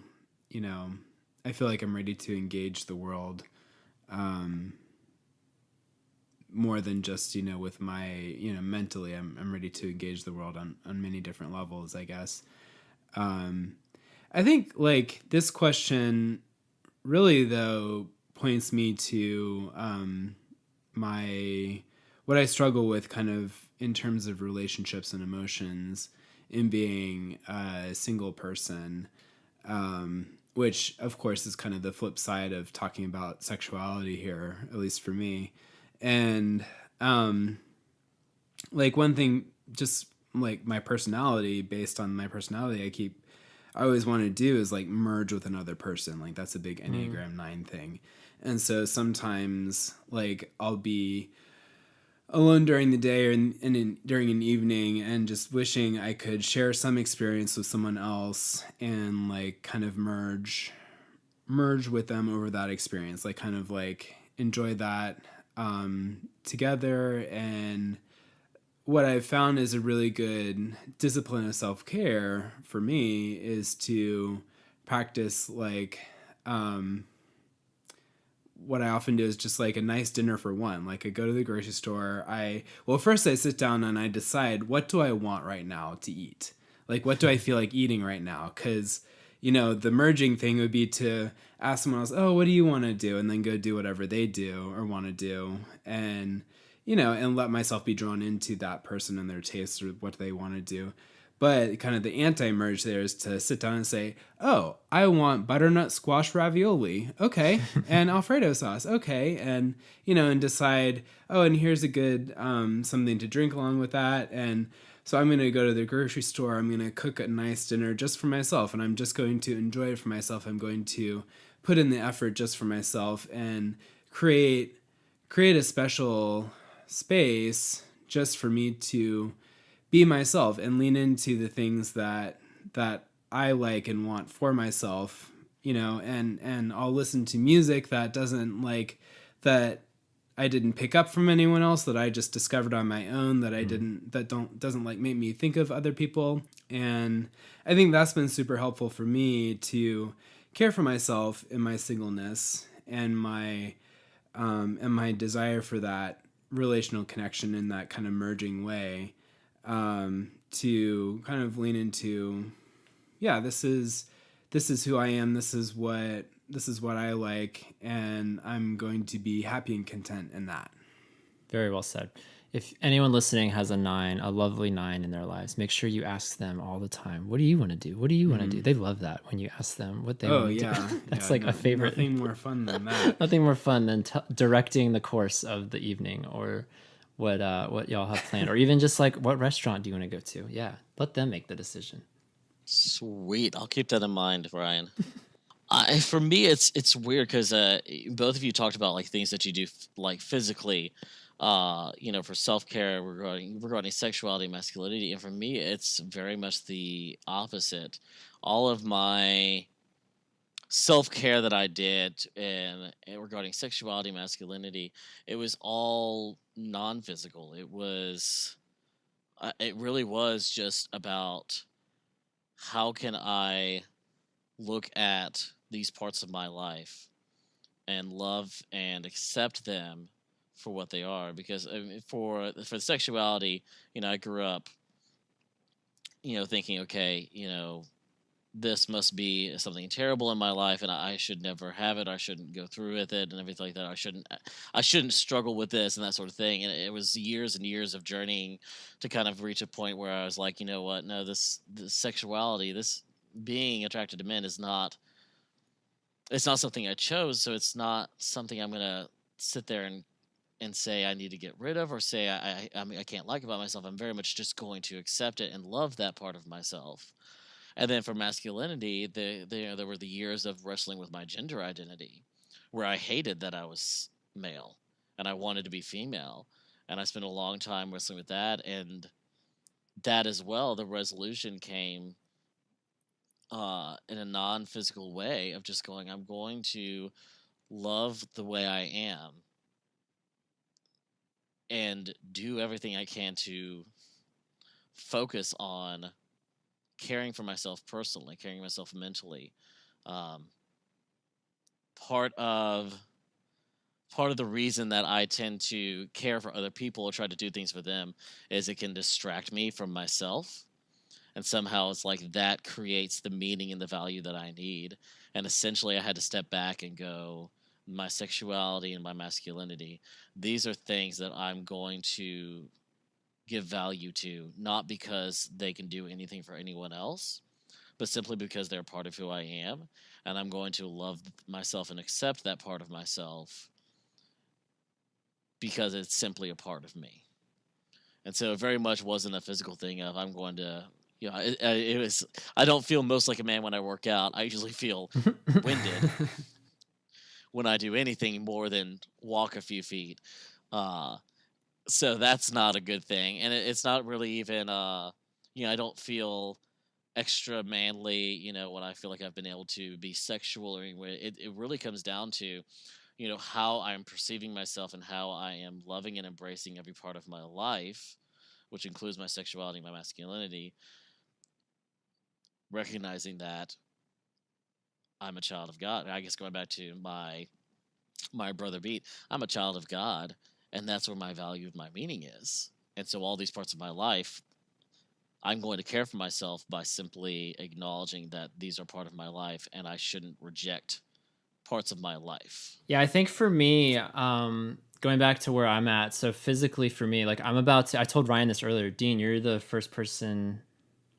like I'm ready to engage the world more than just, with my, mentally, I'm ready to engage the world on many different levels, I guess. I think like this question really though points me to what I struggle with kind of in terms of relationships and emotions in being a single person, which of course is kind of the flip side of talking about sexuality here, at least for me. And like one thing, just like my personality, based on my personality, I always want to do is like merge with another person. Like that's a big Enneagram 9 thing. And so sometimes like I'll be alone during the day during an evening and just wishing I could share some experience with someone else and like kind of merge with them over that experience, like kind of like enjoy that together. And what I've found is a really good discipline of self-care for me is to practice like what I often do is just like a nice dinner for one. Like I go to the grocery store. First I sit down and I decide, what do I want right now to eat? Like, what do I feel like eating right now? Because, the merging thing would be to ask someone else, oh, what do you want to do? And then go do whatever they do or want to do. And, and let myself be drawn into that person and their taste or what they want to do. But kind of the anti-merge there is to sit down and say, oh, I want butternut squash ravioli. Okay. And Alfredo sauce. Okay. And, and decide, oh, and here's a good something to drink along with that. And so I'm going to go to the grocery store. I'm going to cook a nice dinner just for myself. And I'm just going to enjoy it for myself. I'm going to put in the effort just for myself and create a special space just for me to be myself and lean into the things that I like and want for myself, and I'll listen to music that I didn't pick up from anyone else, that I just discovered on my own, doesn't like make me think of other people. And I think that's been super helpful for me to care for myself in my singleness and my desire for that relational connection in that kind of merging way. To kind of lean into, this is who I am. This is what I like, and I'm going to be happy and content in that. Very well said. If anyone listening has a lovely 9 in their lives, make sure you ask them all the time, what do you want to do? What do you want to do? They love that when you ask them what they want to do. That's a favorite. Nothing more fun than that. Nothing more fun than directing the course of the evening, or what y'all have planned, or even just like, what restaurant do you want to go to? Yeah, let them make the decision. Sweet. I'll keep that in mind, Ryan. For me, it's weird because both of you talked about like things that you do like physically, for self-care regarding sexuality and masculinity. And for me, it's very much the opposite. All of my self-care that I did and regarding sexuality, masculinity, it was all non-physical. It really was just about how can I look at these parts of my life and love and accept them for what they are. Because for the sexuality, I grew up, thinking, okay, this must be something terrible in my life and I should never have it. I shouldn't go through with it and everything like that. I shouldn't struggle with this and that sort of thing. And it was years and years of journeying to kind of reach a point where I was like, you know what? No, this sexuality, this being attracted to men is not it's not something I chose, so it's not something I'm gonna sit there and say I need to get rid of, or say I mean I can't like about myself. I'm very much just going to accept it and love that part of myself. And then for masculinity, there were the years of wrestling with my gender identity, where I hated that I was male and I wanted to be female, and I spent a long time wrestling with that. And that as well, the resolution came in a non-physical way of just going, I'm going to love the way I am and do everything I can to focus on caring for myself personally, caring for myself mentally. Um, part of part of the reason that I tend to care for other people or try to do things for them is it can distract me from myself. And somehow it's like that creates the meaning and the value that I need. And essentially, I had to step back and go, my sexuality and my masculinity, these are things that I'm going to give value to, not because they can do anything for anyone else, but simply because they're part of who I am. And I'm going to love myself and accept that part of myself because it's simply a part of me. And so it very much wasn't a physical thing of I'm going to, it was, I don't feel most like a man when I work out. I usually feel winded when I do anything more than walk a few feet. Uh, so that's not a good thing. And it's not really even, I don't feel extra manly, when I feel like I've been able to be sexual or anyway. It really comes down to, how I'm perceiving myself and how I am loving and embracing every part of my life, which includes my sexuality and my masculinity, recognizing that I'm a child of God. I guess going back to my brother Beat, I'm a child of God, and that's where my value and my meaning is. And so all these parts of my life, I'm going to care for myself by simply acknowledging that these are part of my life and I shouldn't reject parts of my life. Yeah, I think for me, going back to where I'm at, so physically for me, like I told Ryan this earlier, Dean, you're the first person,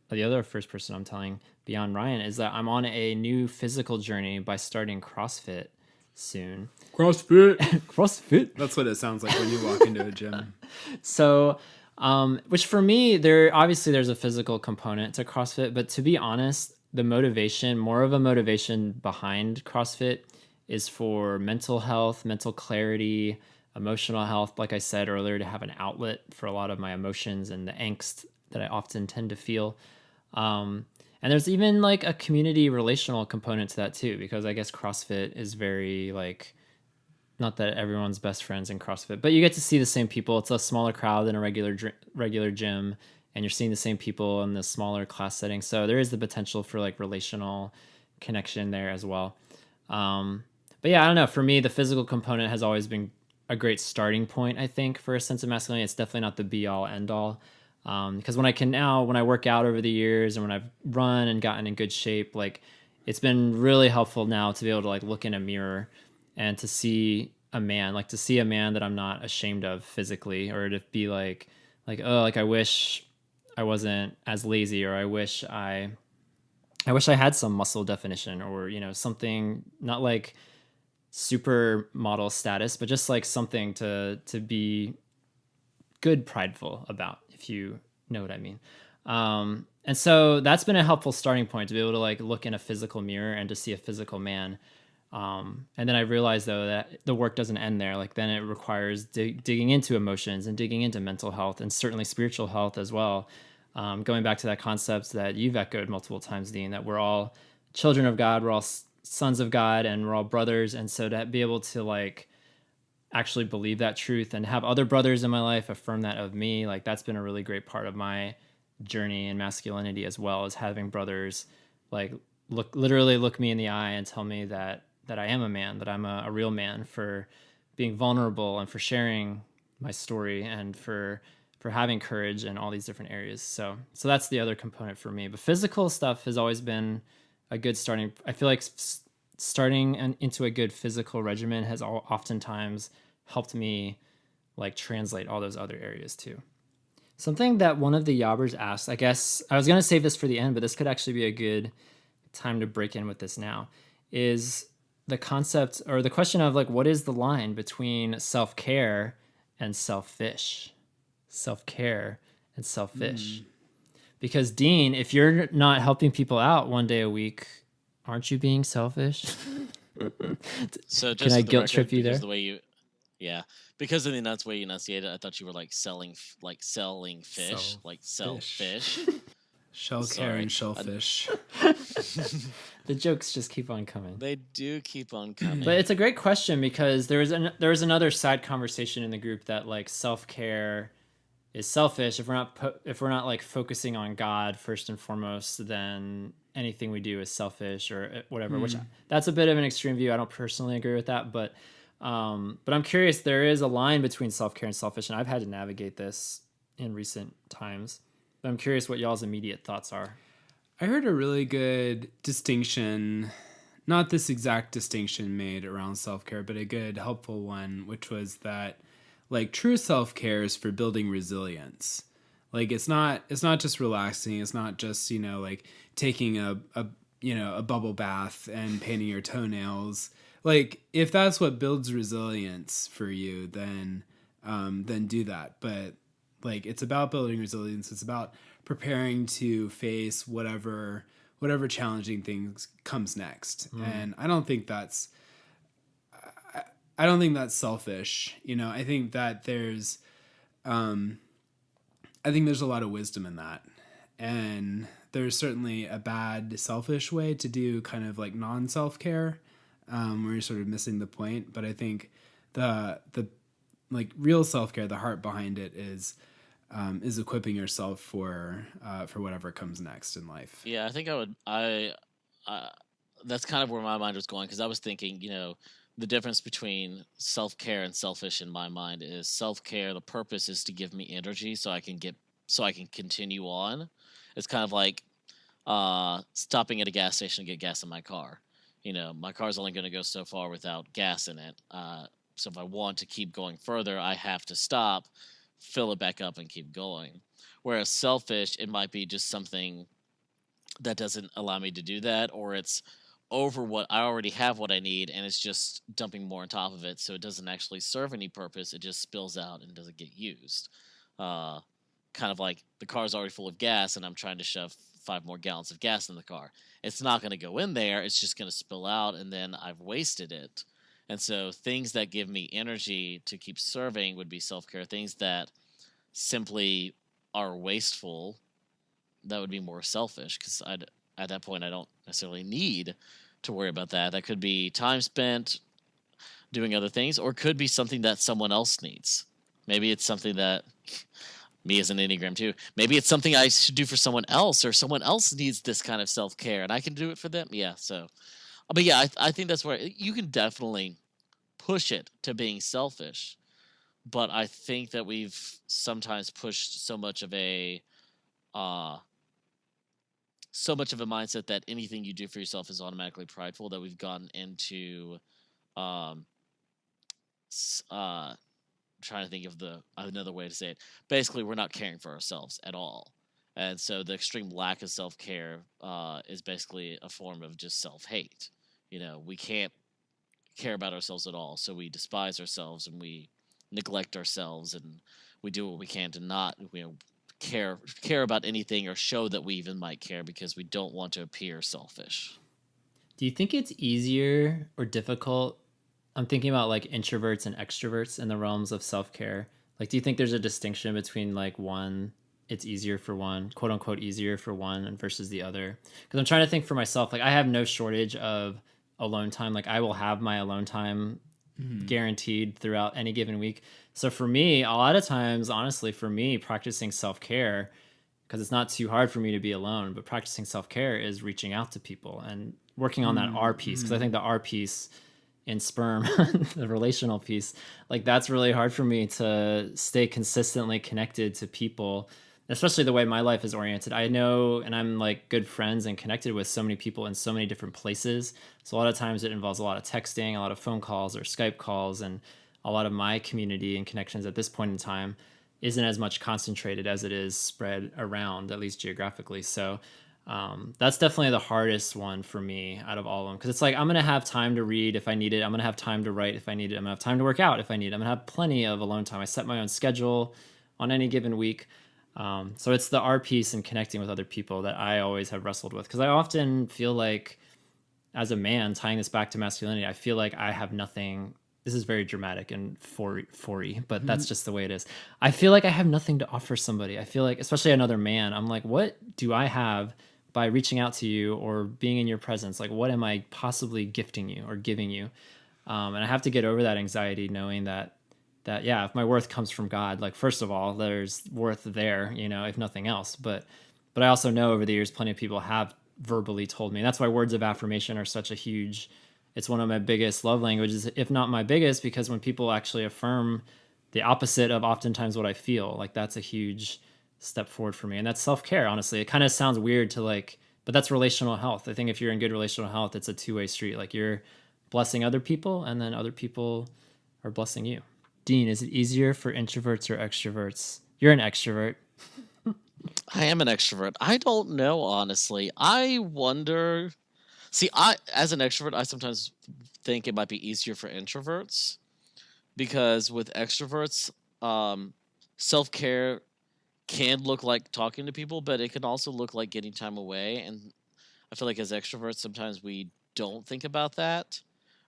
or the other first person I'm telling beyond Ryan, is that I'm on a new physical journey by starting CrossFit soon. CrossFit. CrossFit. That's what it sounds like when you walk into a gym. So, which for me, there's a physical component to CrossFit, but to be honest, more of a motivation behind CrossFit is for mental health, mental clarity, emotional health. Like I said earlier, to have an outlet for a lot of my emotions and the angst that I often tend to feel. And there's even like a community relational component to that too, because I guess CrossFit is very like, not that everyone's best friends in CrossFit, but you get to see the same people. It's a smaller crowd than a regular gym, and you're seeing the same people in the smaller class setting. So there is the potential for like relational connection there as well. But yeah, I don't know. For me, the physical component has always been a great starting point, I think, for a sense of masculinity. It's definitely not the be all end all. Because when I work out over the years and when I've run and gotten in good shape, like it's been really helpful now to be able to like look in a mirror and to see a man that I'm not ashamed of physically, or to be like, oh, like I wish I wasn't as lazy, or I wish I had some muscle definition, or, something not like super model status, but just like something to be good, prideful about, if you know what I mean. And so that's been a helpful starting point to be able to like look in a physical mirror and to see a physical man. And then I realized though that the work doesn't end there. Like then it requires digging into emotions and digging into mental health and certainly spiritual health as well. Going back to that concept that you've echoed multiple times, Dean, that we're all children of God, we're all sons of God, and we're all brothers. And so to be able to like actually believe that truth and have other brothers in my life affirm that of me, like that's been a really great part of my journey in masculinity, as well as having brothers like literally look me in the eye and tell me that I am a man, that I'm a real man, for being vulnerable and for sharing my story and for having courage in all these different areas. So that's the other component for me. But physical stuff has always been a good starting. I feel like starting into a good physical regimen has oftentimes helped me like translate all those other areas too. Something that one of the Yobbers asked, I guess I was going to save this for the end, but this could actually be a good time to break in with this now, is the concept or the question of like, what is the line between self-care and selfish? Self-care and selfish. Because Dean, if you're not helping people out one day a week, aren't you being selfish? So just Can I for the guilt record, trip you because there? the way you, yeah, because of the way you enunciated, I thought you were like selling fish, Sell like sell fish. fish. Shell care Sorry. and shellfish. The jokes just keep on coming. They do keep on coming. But it's a great question because there was another side conversation in the group that like self-care is selfish if we're not like focusing on God first and foremost, then anything we do is selfish or whatever. Which that's a bit of an extreme view. I don't personally agree with that, but I'm curious. There is a line between self-care and selfish, and I've had to navigate this in recent times. But I'm curious what y'all's immediate thoughts are. I heard a really good distinction, not this exact distinction made around self-care, but a good helpful one, which was that like true self-care is for building resilience. Like it's not just relaxing, it's not just, like taking a bubble bath and painting your toenails. Like if that's what builds resilience for you, then do that. But like it's about building resilience. It's about preparing to face whatever challenging things comes next. And I don't think that's selfish. I think that there's a lot of wisdom in that. And there's certainly a bad selfish way to do kind of like non-self-care, where you're sort of missing the point. But I think the like real self-care, the heart behind it is equipping yourself for whatever comes next in life. Yeah, I think that's kind of where my mind was going, because I was thinking, the difference between self-care and selfish in my mind is self-care, the purpose is to give me energy so I can continue on. It's kind of like stopping at a gas station to get gas in my car. My car's only going to go so far without gas in it. So if I want to keep going further, I have to stop, fill it back up, and keep going. Whereas selfish, it might be just something that doesn't allow me to do that, or it's over what I already have what I need, and it's just dumping more on top of it, so it doesn't actually serve any purpose. It just spills out and doesn't get used. Kind of like the car's already full of gas, and I'm trying to shove 5 more gallons of gas in the car. It's not going to go in there. It's just going to spill out, and then I've wasted it. And so things that give me energy to keep serving would be self-care. Things that simply are wasteful, that would be more selfish, because at that point I don't necessarily need to worry about that. That could be time spent doing other things, or could be something that someone else needs. Maybe it's something that me as an Enneagram 2, maybe it's something I should do for someone else, or someone else needs this kind of self-care and I can do it for them. Yeah. So, but yeah, I think that's where you can definitely push it to being selfish. But I think that we've sometimes pushed so much of a mindset that anything you do for yourself is automatically prideful, that we've gotten into trying to think of another way to say it. Basically, we're not caring for ourselves at all. And so the extreme lack of self-care is basically a form of just self-hate. We can't care about ourselves at all, so we despise ourselves and we neglect ourselves, and we do what we can to not care about anything or show that we even might care, because we don't want to appear selfish. Do you think it's easier or difficult? I'm thinking about like introverts and extroverts in the realms of self-care. Like, do you think there's a distinction between like one, it's easier for one, quote unquote, easier for one and versus the other? Because I'm trying to think for myself, like I have no shortage of alone time. Like I will have my alone time guaranteed throughout any given week. So for me, a lot of times, honestly, for me, practicing self-care, because it's not too hard for me to be alone, but practicing self-care is reaching out to people and working on that R piece. Because I think the R piece in SPERM, the relational piece, like that's really hard for me to stay consistently connected to people, especially the way my life is oriented. I know, and I'm like good friends and connected with so many people in so many different places. So a lot of times it involves a lot of texting, a lot of phone calls or Skype calls, and a lot of my community and connections at this point in time isn't as much concentrated as it is spread around, at least geographically. So That's definitely the hardest one for me out of all of them. Cause it's like, I'm going to have time to read if I need it. I'm going to have time to write if I need it. I'm going to have time to work out if I need it. I'm going to have plenty of alone time. I set my own schedule on any given week. So it's the art piece and connecting with other people that I always have wrestled with. Cause I often feel like as a man, tying this back to masculinity, I feel like I have nothing. This is very dramatic and 40, but that's just the way it is. I feel like I have nothing to offer somebody. I feel like, especially another man, I'm like, what do I have by reaching out to you or being in your presence? Like, what am I possibly gifting you or giving you? And I have to get over that anxiety, knowing that yeah, if my worth comes from God, like, first of all, there's worth there, if nothing else. But I also know over the years, plenty of people have verbally told me. And that's why words of affirmation are such a huge, it's one of my biggest love languages, if not my biggest, because when people actually affirm the opposite of oftentimes what I feel, like, that's a huge step forward for me. And that's self-care, honestly. It kind of sounds weird to like, but that's relational health. I think if you're in good relational health, it's a two-way street. Like, you're blessing other people and then other people are blessing you. Dean, is it easier for introverts or extroverts? You're an extrovert. I am an extrovert. I don't know, honestly. I wonder. See, as an extrovert, I sometimes think it might be easier for introverts, because with extroverts, self-care can look like talking to people, but it can also look like getting time away. And I feel like as extroverts, sometimes we don't think about that,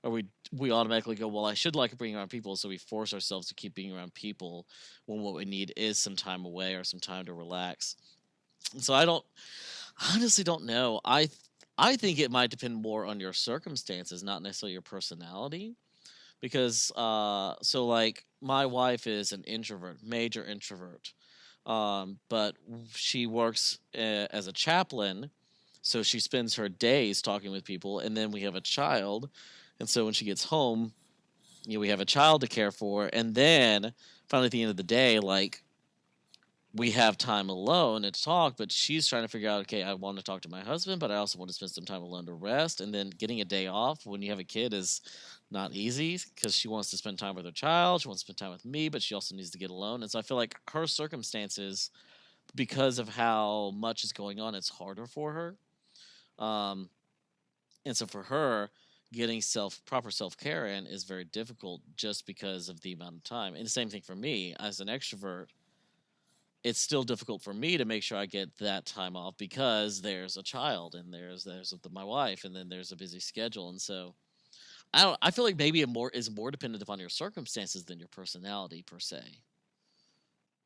or we automatically go, well, I should like being around people, so we force ourselves to keep being around people when what we need is some time away or some time to relax. And so I honestly don't know. I think it might depend more on your circumstances, not necessarily your personality. Because so like my wife is an introvert, major introvert. But she works as a chaplain, so she spends her days talking with people, and then we have a child, and so when she gets home, we have a child to care for, and then finally at the end of the day, like, we have time alone and to talk, but she's trying to figure out, okay, I want to talk to my husband, but I also want to spend some time alone to rest. And then getting a day off when you have a kid is not easy, because she wants to spend time with her child. She wants to spend time with me, but she also needs to get alone. And so I feel like her circumstances, because of how much is going on, it's harder for her. And so for her, getting proper self-care in is very difficult, just because of the amount of time. And the same thing for me as an extrovert. It's still difficult for me to make sure I get that time off, because there's a child, and there's my wife, and then there's a busy schedule. And so I feel like maybe it is more dependent upon your circumstances than your personality per se.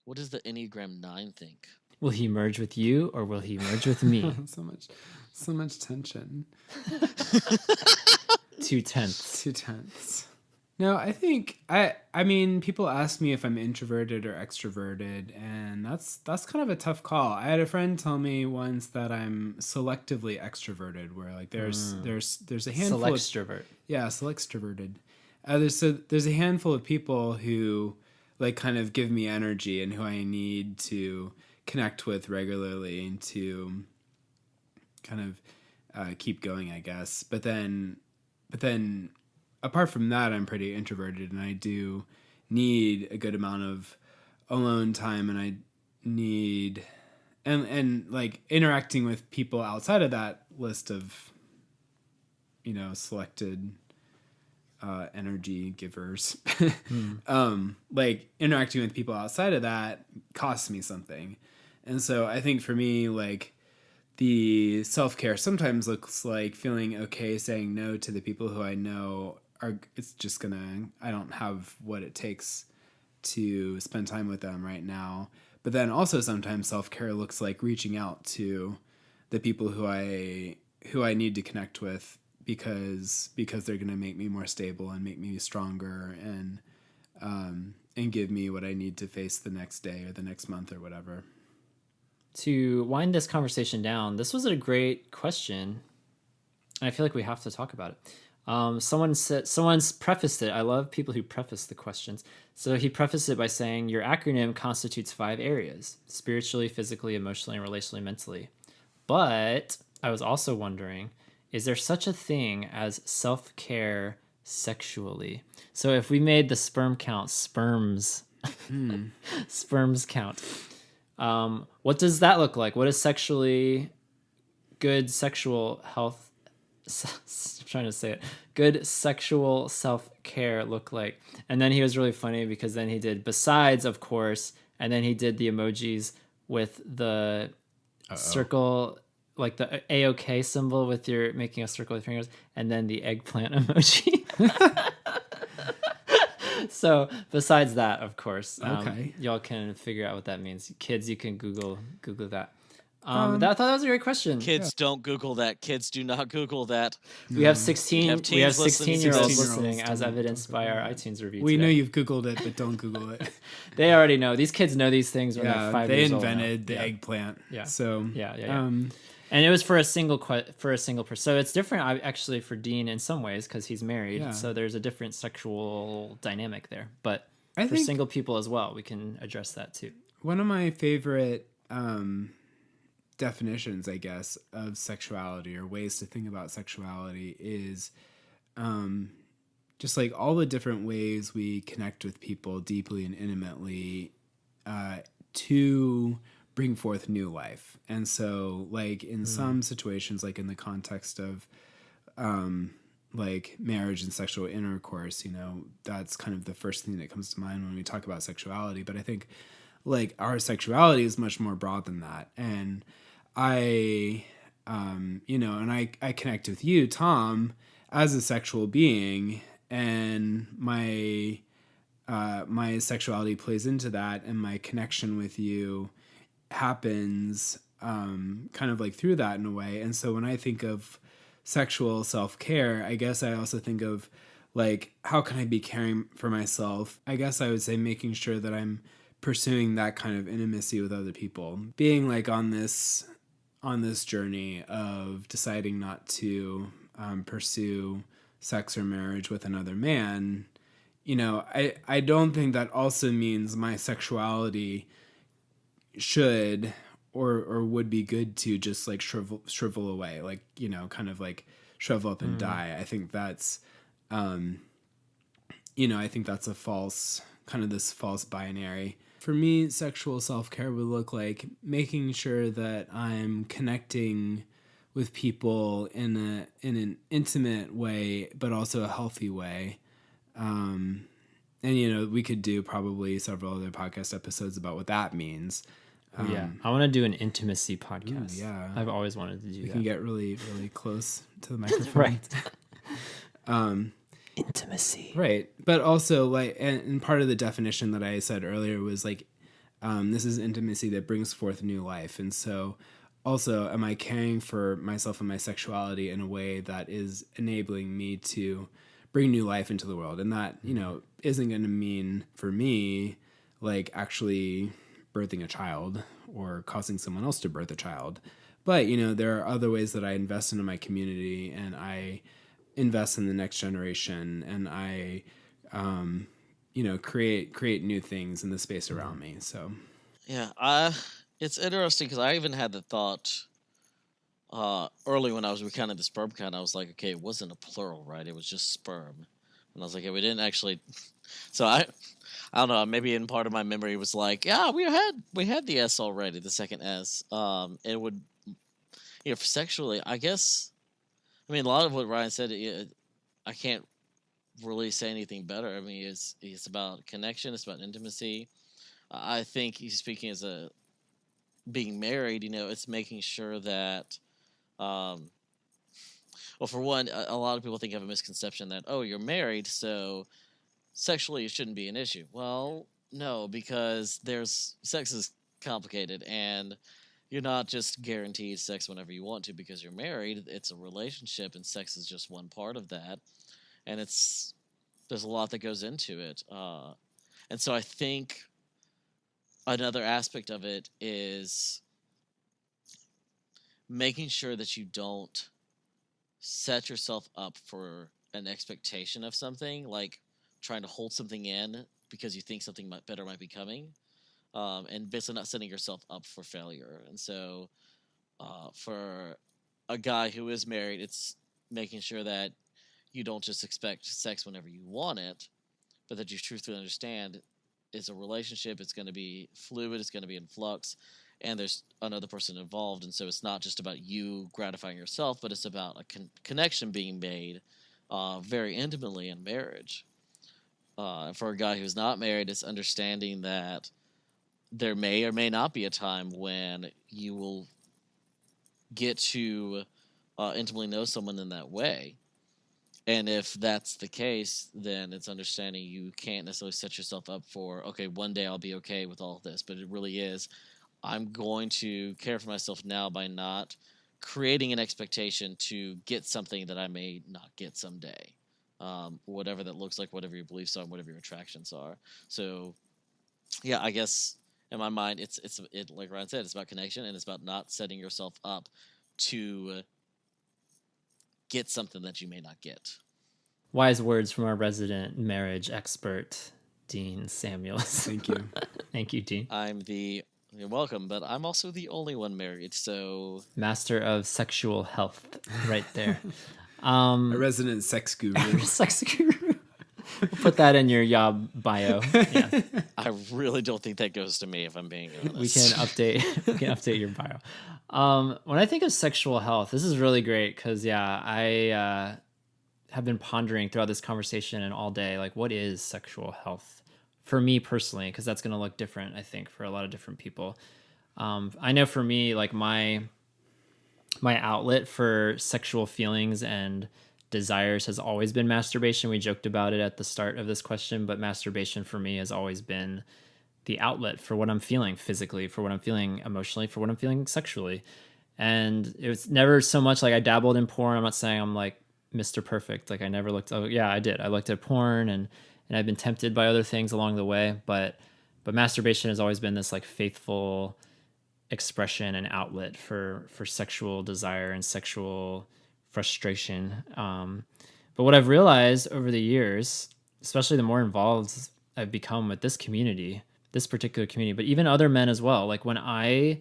What does the Enneagram 9 think? Will he merge with you or will he merge with me? so much tension. 2/10. 2/10. No, I think I mean, people ask me if I'm introverted or extroverted, and that's kind of a tough call. I had a friend tell me once that I'm selectively extroverted, where like there's a handful Selextrovert. Selextroverted. There's a handful of people who like kind of give me energy and who I need to connect with regularly and to kind of keep going, I guess. But then apart from that, I'm pretty introverted, and I do need a good amount of alone time, and I need and like interacting with people outside of that list of selected energy givers. Like interacting with people outside of that costs me something. And so I think for me, like, the self-care sometimes looks like feeling okay saying no to the people who I know I don't have what it takes to spend time with them right now. But then also sometimes self-care looks like reaching out to the people who I need to connect with because they're going to make me more stable and make me stronger and give me what I need to face the next day or the next month or whatever. To wind this conversation down, this was a great question, and I feel like we have to talk about it. Someone's prefaced it. I love people who preface the questions. So he prefaced it by saying, your acronym constitutes 5 areas: spiritually, physically, emotionally, relationally, mentally. But I was also wondering, is there such a thing as self-care sexually? So if we made the sperm count sperms, sperms count, what does that look like? What does sexually good sexual health? I'm trying to say it. Good sexual self-care look like? And then he was really funny because then he did besides, of course, and then he did the emojis with the circle, like the A-OK symbol with your making a circle with fingers, and then the eggplant emoji. So besides that, of course, y'all can figure out what that means. Kids, you can Google that. I thought that was a great question. Kids, don't Google that. Kids, do not Google that. We have 16. We have listening to 16-year-olds this. listening, as evidenced by our iTunes review. We today. know you've Googled it, but don't Google it. They already know. These kids know these things when they're 5 they years old. invented the eggplant. Yeah. So Yeah. And it was for a single person. So it's different actually for Dean in some ways because he's married. Yeah. So there's a different sexual dynamic there. But I for think single people as well, we can address that too. one of my favorite definitions, I guess, of sexuality or ways to think about sexuality is just like all the different ways we connect with people deeply and intimately to bring forth new life. And so like in some situations, like in the context of like marriage and sexual intercourse, that's kind of the first thing that comes to mind when we talk about sexuality. But I think like our sexuality is much more broad than that. And I connect with you, Tom, as a sexual being, and my sexuality plays into that, and my connection with you happens kind of like through that in a way. And so when I think of sexual self-care, I guess I also think of like, how can I be caring for myself? I guess I would say making sure that I'm pursuing that kind of intimacy with other people, being like on this journey of deciding not to pursue sex or marriage with another man. I don't think that also means my sexuality should or would be good to just like shrivel away, like, kind of like shrivel up and die. I think that's I think that's a false kind of this false binary. For me, sexual self-care would look like making sure that I'm connecting with people in an intimate way, but also a healthy way. And we could do probably several other podcast episodes about what that means. I want to do an intimacy podcast. Yeah, I've always wanted to do that. You can get really, really close to the microphone. Right. Intimacy. Right. But also like, and part of the definition that I said earlier was like, this is intimacy that brings forth new life. And so also, am I caring for myself and my sexuality in a way that is enabling me to bring new life into the world? And that, isn't going to mean for me, like actually birthing a child or causing someone else to birth a child. But, there are other ways that I invest into my community, and I invest in the next generation, and I, create new things in the space around me. So, yeah, it's interesting because I even had the thought early when I was recounting the sperm count. I was like, okay, it wasn't a plural, right? It was just sperm, and I was like, yeah, we didn't actually. So I don't know. Maybe in part of my memory was like, yeah, we had the S already, the second S. It would, for sexually, I guess. I mean, a lot of what Ryan said, I can't really say anything better. I mean, it's about connection. It's about intimacy. I think he's speaking as a being married. It's making sure that, well, for one, a lot of people think have a misconception that, oh, you're married, so sexually it shouldn't be an issue. Well, no, because sex is complicated, and you're not just guaranteed sex whenever you want to because you're married. It's a relationship, and sex is just one part of that. And there's a lot that goes into it. And so I think another aspect of it is making sure that you don't set yourself up for an expectation of something, like trying to hold something in because you think something better might be coming. And basically not setting yourself up for failure. And so for a guy who is married, it's making sure that you don't just expect sex whenever you want it, but that you truthfully understand it's a relationship, it's going to be fluid, it's going to be in flux, and there's another person involved, and so it's not just about you gratifying yourself, but it's about a connection being made very intimately in marriage. For a guy who's not married, it's understanding that there may or may not be a time when you will get to intimately know someone in that way. And if that's the case, then it's understanding you can't necessarily set yourself up for, okay, one day I'll be okay with all of this. But it really is, I'm going to care for myself now by not creating an expectation to get something that I may not get someday. Whatever that looks like, whatever your beliefs are, whatever your attractions are. So, yeah, I guess in my mind, it's like Ryan said, it's about connection, and it's about not setting yourself up to get something that you may not get. Wise words from our resident marriage expert, Dean Samuels. Thank you. Thank you, Dean. You're welcome, but I'm also the only one married, so Master of sexual health, right there. A resident sex guru. Sex guru. We'll put that in your Yob bio. Yeah. I really don't think that goes to me, if I'm being honest. We can update your bio. When I think of sexual health, this is really great because I have been pondering throughout this conversation and all day, like, what is sexual health for me personally? Because that's going to look different, I think, for a lot of different people. I know for me, like my outlet for sexual feelings and desires has always been masturbation. We joked about it at the start of this question, but masturbation for me has always been the outlet for what I'm feeling physically, for what I'm feeling emotionally, for what I'm feeling sexually. And it was never so much like I dabbled in porn. I'm not saying I'm like Mr. Perfect. Like I never looked. Oh yeah, I did. I looked at porn and I've been tempted by other things along the way. But masturbation has always been this like faithful expression and outlet for sexual desire and sexual frustration. But what I've realized over the years, especially the more involved I've become with this community, this particular community, but even other men as well. Like when I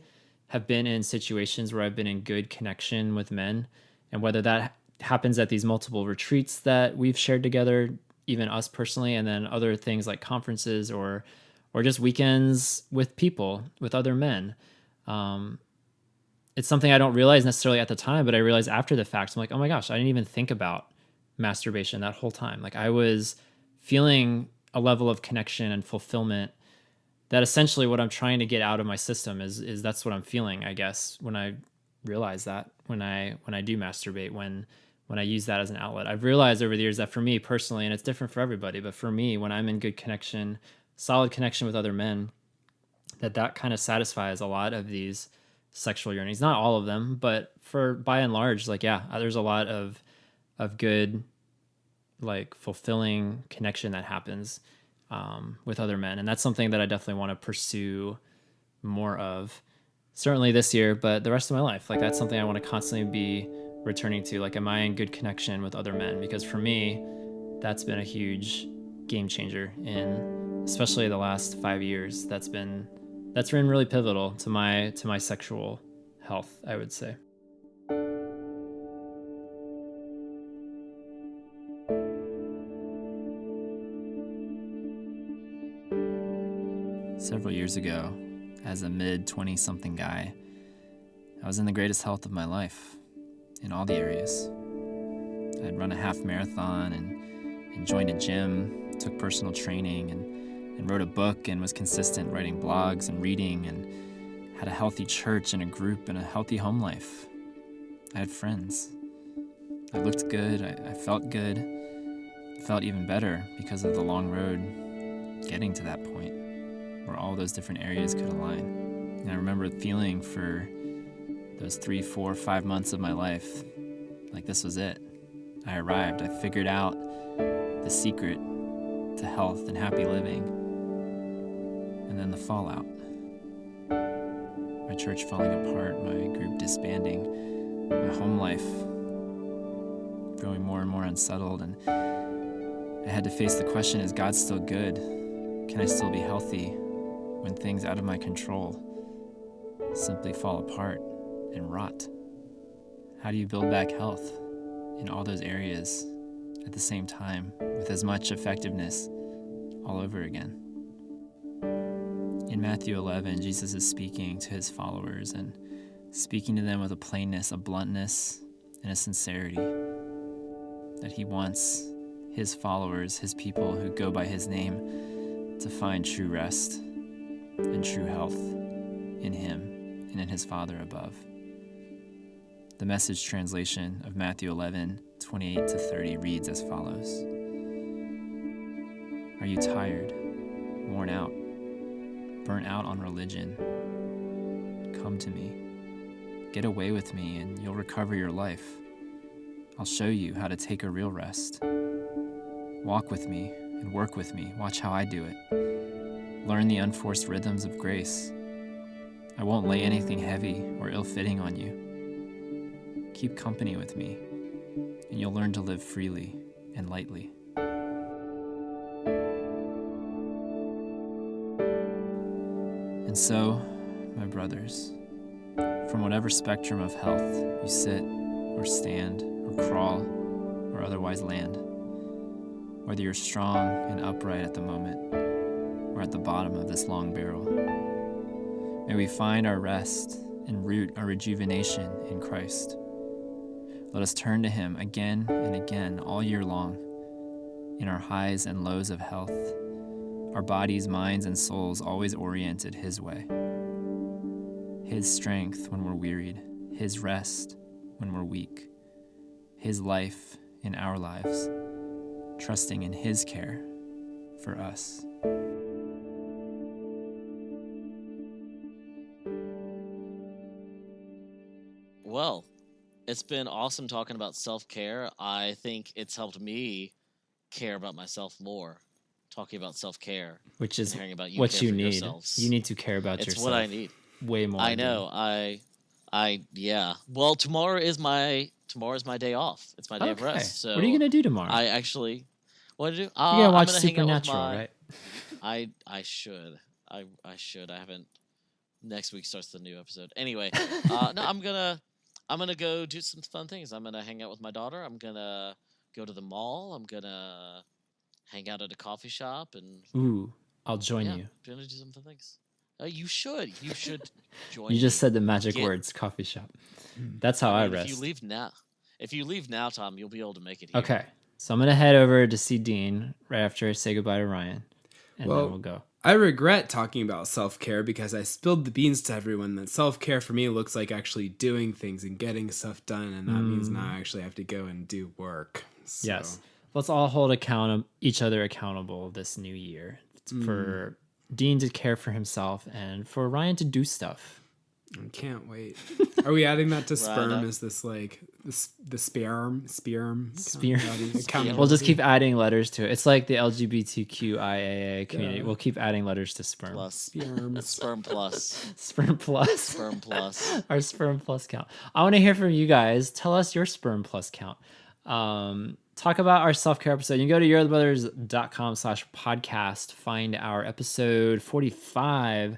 have been in situations where I've been in good connection with men, and whether that happens at these multiple retreats that we've shared together, even us personally, and then other things like conferences or just weekends with people, with other men. It's something I don't realize necessarily at the time, but I realize after the fact. I'm like, oh my gosh, I didn't even think about masturbation that whole time. Like I was feeling a level of connection and fulfillment that essentially what I'm trying to get out of my system is that's what I'm feeling, I guess, when I realize that, when I do masturbate, when I use that as an outlet. I've realized over the years that for me personally, and it's different for everybody, but for me, when I'm in good connection, solid connection with other men, that kind of satisfies a lot of these sexual yearnings. Not all of them, but by and large, like, yeah, there's a lot of good, like fulfilling connection that happens with other men. And that's something that I definitely want to pursue more of, certainly this year, but the rest of my life. Like that's something I want to constantly be returning to. Like, am I in good connection with other men? Because for me, that's been a huge game changer in especially the last 5 years. That's been really pivotal to my sexual health, I would say. Several years ago, as a mid-20-something guy, I was in the greatest health of my life in all the areas. I'd run a half marathon and joined a gym, took personal training, and wrote a book and was consistent writing blogs and reading, and had a healthy church and a group and a healthy home life. I had friends. I looked good. I felt good. I felt even better because of the long road getting to that point where all those different areas could align. And I remember feeling for those 3, 4, 5 months of my life like this was it. I arrived. I figured out the secret to health and happy living. And then the fallout. My church falling apart, my group disbanding, my home life growing more and more unsettled. And I had to face the question, is God still good? Can I still be healthy when things out of my control simply fall apart and rot? How do you build back health in all those areas at the same time with as much effectiveness all over again? In Matthew 11, Jesus is speaking to his followers and speaking to them with a plainness, a bluntness, and a sincerity that he wants his followers, his people who go by his name, to find true rest and true health in him and in his Father above. The Message translation of Matthew 11:28-30 reads as follows. Are you tired, worn out, burnt out on religion? Come to me. Get away with me and you'll recover your life. I'll show you how to take a real rest. Walk with me and work with me. Watch how I do it. Learn the unforced rhythms of grace. I won't lay anything heavy or ill-fitting on you. Keep company with me, and you'll learn to live freely and lightly. And so, my brothers, from whatever spectrum of health you sit or stand or crawl or otherwise land, whether you're strong and upright at the moment or at the bottom of this long barrel, may we find our rest and root our rejuvenation in Christ. Let us turn to him again and again all year long in our highs and lows of health, our bodies, minds, and souls always oriented his way. His strength when we're wearied, his rest when we're weak, his life in our lives, trusting in his care for us. Well, it's been awesome talking about self-care. I think it's helped me care about myself more, talking about self-care. Which is and hearing about what care you for need. yourselves. You need to care about It's yourself. what I need. Way more. I know. Yeah. Well, tomorrow is my day off. It's my day of rest. So what are you gonna do tomorrow? I actually, what to do? You gotta watch I'm gonna hang out with Supernatural, right? I should. I should. I haven't. Next week starts the new episode. Anyway, no, I'm gonna go do some fun things. I'm gonna hang out with my daughter. I'm gonna go to the mall. I'm gonna hang out at a coffee shop and. Ooh, I'll join you. I'm gonna do some fun things. You should. You should join. You just me. said the magic words, coffee shop. That's how I rest. If you leave now, Tom, you'll be able to make it here. Okay, so I'm gonna head over to see Dean right after I say goodbye to Ryan, and then we'll go. I regret talking about self-care because I spilled the beans to everyone that self-care for me looks like actually doing things and getting stuff done, and that means now I actually have to go and do work. So. Yes, let's all hold each other accountable this new year for Dean to care for himself and for Ryan to do stuff. I can't wait. Are we adding that to SPERM? Right. Is this like the SPERM? We'll just keep adding letters to it. It's like the LGBTQIAA community. Yeah. We'll keep adding letters to SPERM. Sperm plus. Sperm plus. Sperm plus. Our Sperm plus count. I want to hear from you guys. Tell us your Sperm plus count. Talk about our self-care episode. You can go to yourbrothers.com/podcast, find our episode 45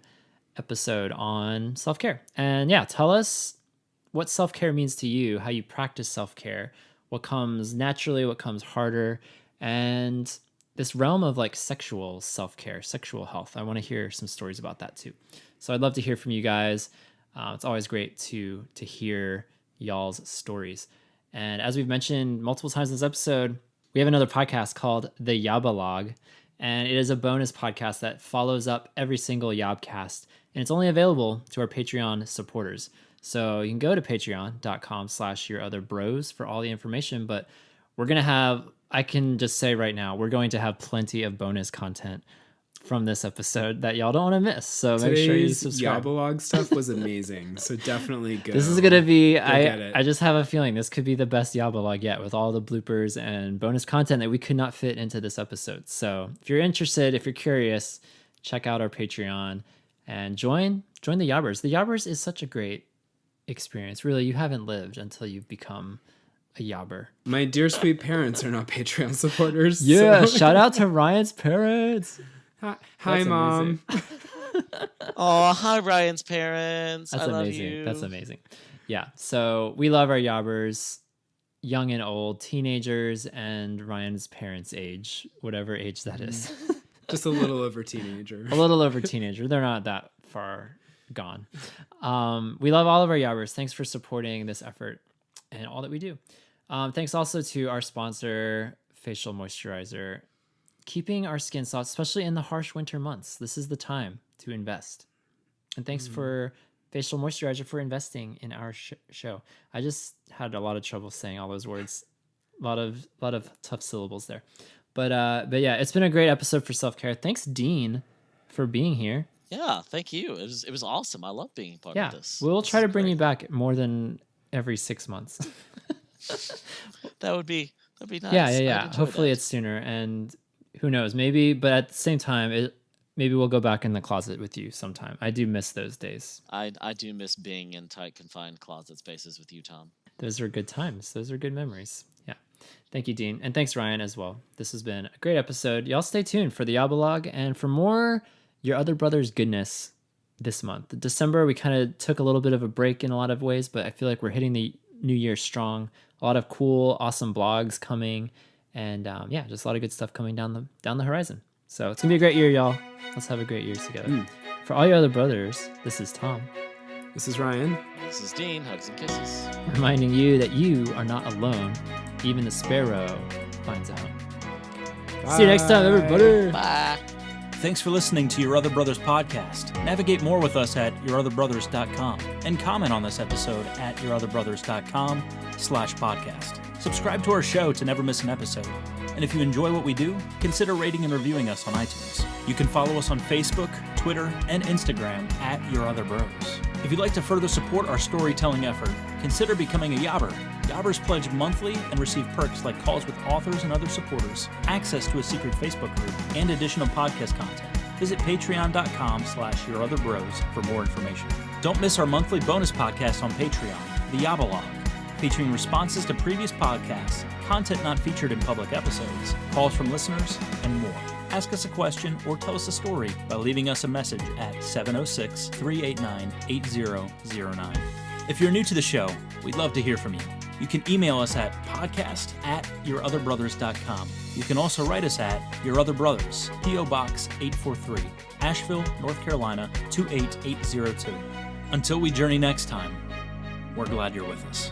episode on self-care. And yeah, tell us what self-care means to you, how you practice self-care, what comes naturally, what comes harder, and this realm of like sexual self-care, sexual health. I want to hear some stories about that too. So I'd love to hear from you guys. It's always great to hear y'all's stories. And as we've mentioned multiple times in this episode, we have another podcast called the YOBaLOGUE, and it is a bonus podcast that follows up every single YOBcast, and it's only available to our Patreon supporters. So you can go to patreon.com/yourotherbros for all the information, but I can just say right now, we're going to have plenty of bonus content from this episode that y'all don't want to miss. So make sure you subscribe. YOBaLOGUE stuff was amazing. So definitely go. This is going to be, get it. I just have a feeling this could be the best YOBaLOGUE yet with all the bloopers and bonus content that we could not fit into this episode. So if you're interested, if you're curious, check out our Patreon and join the Yobbers. The Yobbers is such a great experience. Really, you haven't lived until you've become a Yobber. My dear sweet parents are not Patreon supporters. Yeah, so. shout out to Ryan's parents. Hi, That's Mom. Oh, hi, Ryan's parents. That's I love amazing. you. That's amazing. Yeah. So we love our Yobbers, young and old, teenagers, and Ryan's parents' age, whatever age that is. Just a little over teenager. A little over teenager. They're not that far gone. We love all of our Yobbers. Thanks for supporting this effort and all that we do. Thanks also to our sponsor, Facial Moisturizer, keeping our skin soft, especially in the harsh winter months. This is the time to invest. And thanks for Facial Moisturizer for investing in our show. I just had a lot of trouble saying all those words. A lot of tough syllables there. But yeah, it's been a great episode for self-care. Thanks, Dean, for being here. Yeah, thank you. It was awesome. I love being part of this. We'll This try is to bring great. you back more than every 6 months. That'd be nice. Yeah. I'd enjoy Hopefully that. it's sooner, and who knows, maybe. But at the same time, maybe we'll go back in the closet with you sometime. I do miss those days. I do miss being in tight, confined closet spaces with you, Tom. Those are good times. Those are good memories. Yeah. Thank you, Dean. And thanks, Ryan, as well. This has been a great episode. Y'all stay tuned for the YOBaLOGUE and for more Your Other Brothers goodness this month. December, we kind of took a little bit of a break in a lot of ways, but I feel like we're hitting the new year strong. A lot of cool, awesome blogs coming. And just a lot of good stuff coming down the horizon. So it's going to be a great year, y'all. Let's have a great year together. For all your other brothers, this is Tom, This is Ryan. This is Dean. Hugs and kisses. reminding you that you are not alone. Even the sparrow finds a home. See you next time, everybody. Bye. Thanks for listening to Your Other Brothers podcast. Navigate more with us at yourotherbrothers.com and comment on this episode at yourotherbrothers.com/podcast. Subscribe to our show to never miss an episode. And if you enjoy what we do, consider rating and reviewing us on iTunes. You can follow us on Facebook, Twitter, and Instagram at Your Other Bros. If you'd like to further support our storytelling effort, consider becoming a Yobber. Yobbers pledge monthly and receive perks like calls with authors and other supporters, access to a secret Facebook group, and additional podcast content. Visit patreon.com/yourotherbros for more information. Don't miss our monthly bonus podcast on Patreon, the YOBaLOGUE, featuring responses to previous podcasts, content not featured in public episodes, calls from listeners, and more. Ask us a question or tell us a story by leaving us a message at 706-389-8009. If you're new to the show, we'd love to hear from you. You can email us at podcast@yourotherbrothers.com. You can also write us at Your Other Brothers, P.O. Box 843, Asheville, North Carolina 28802. Until we journey next time, we're glad you're with us.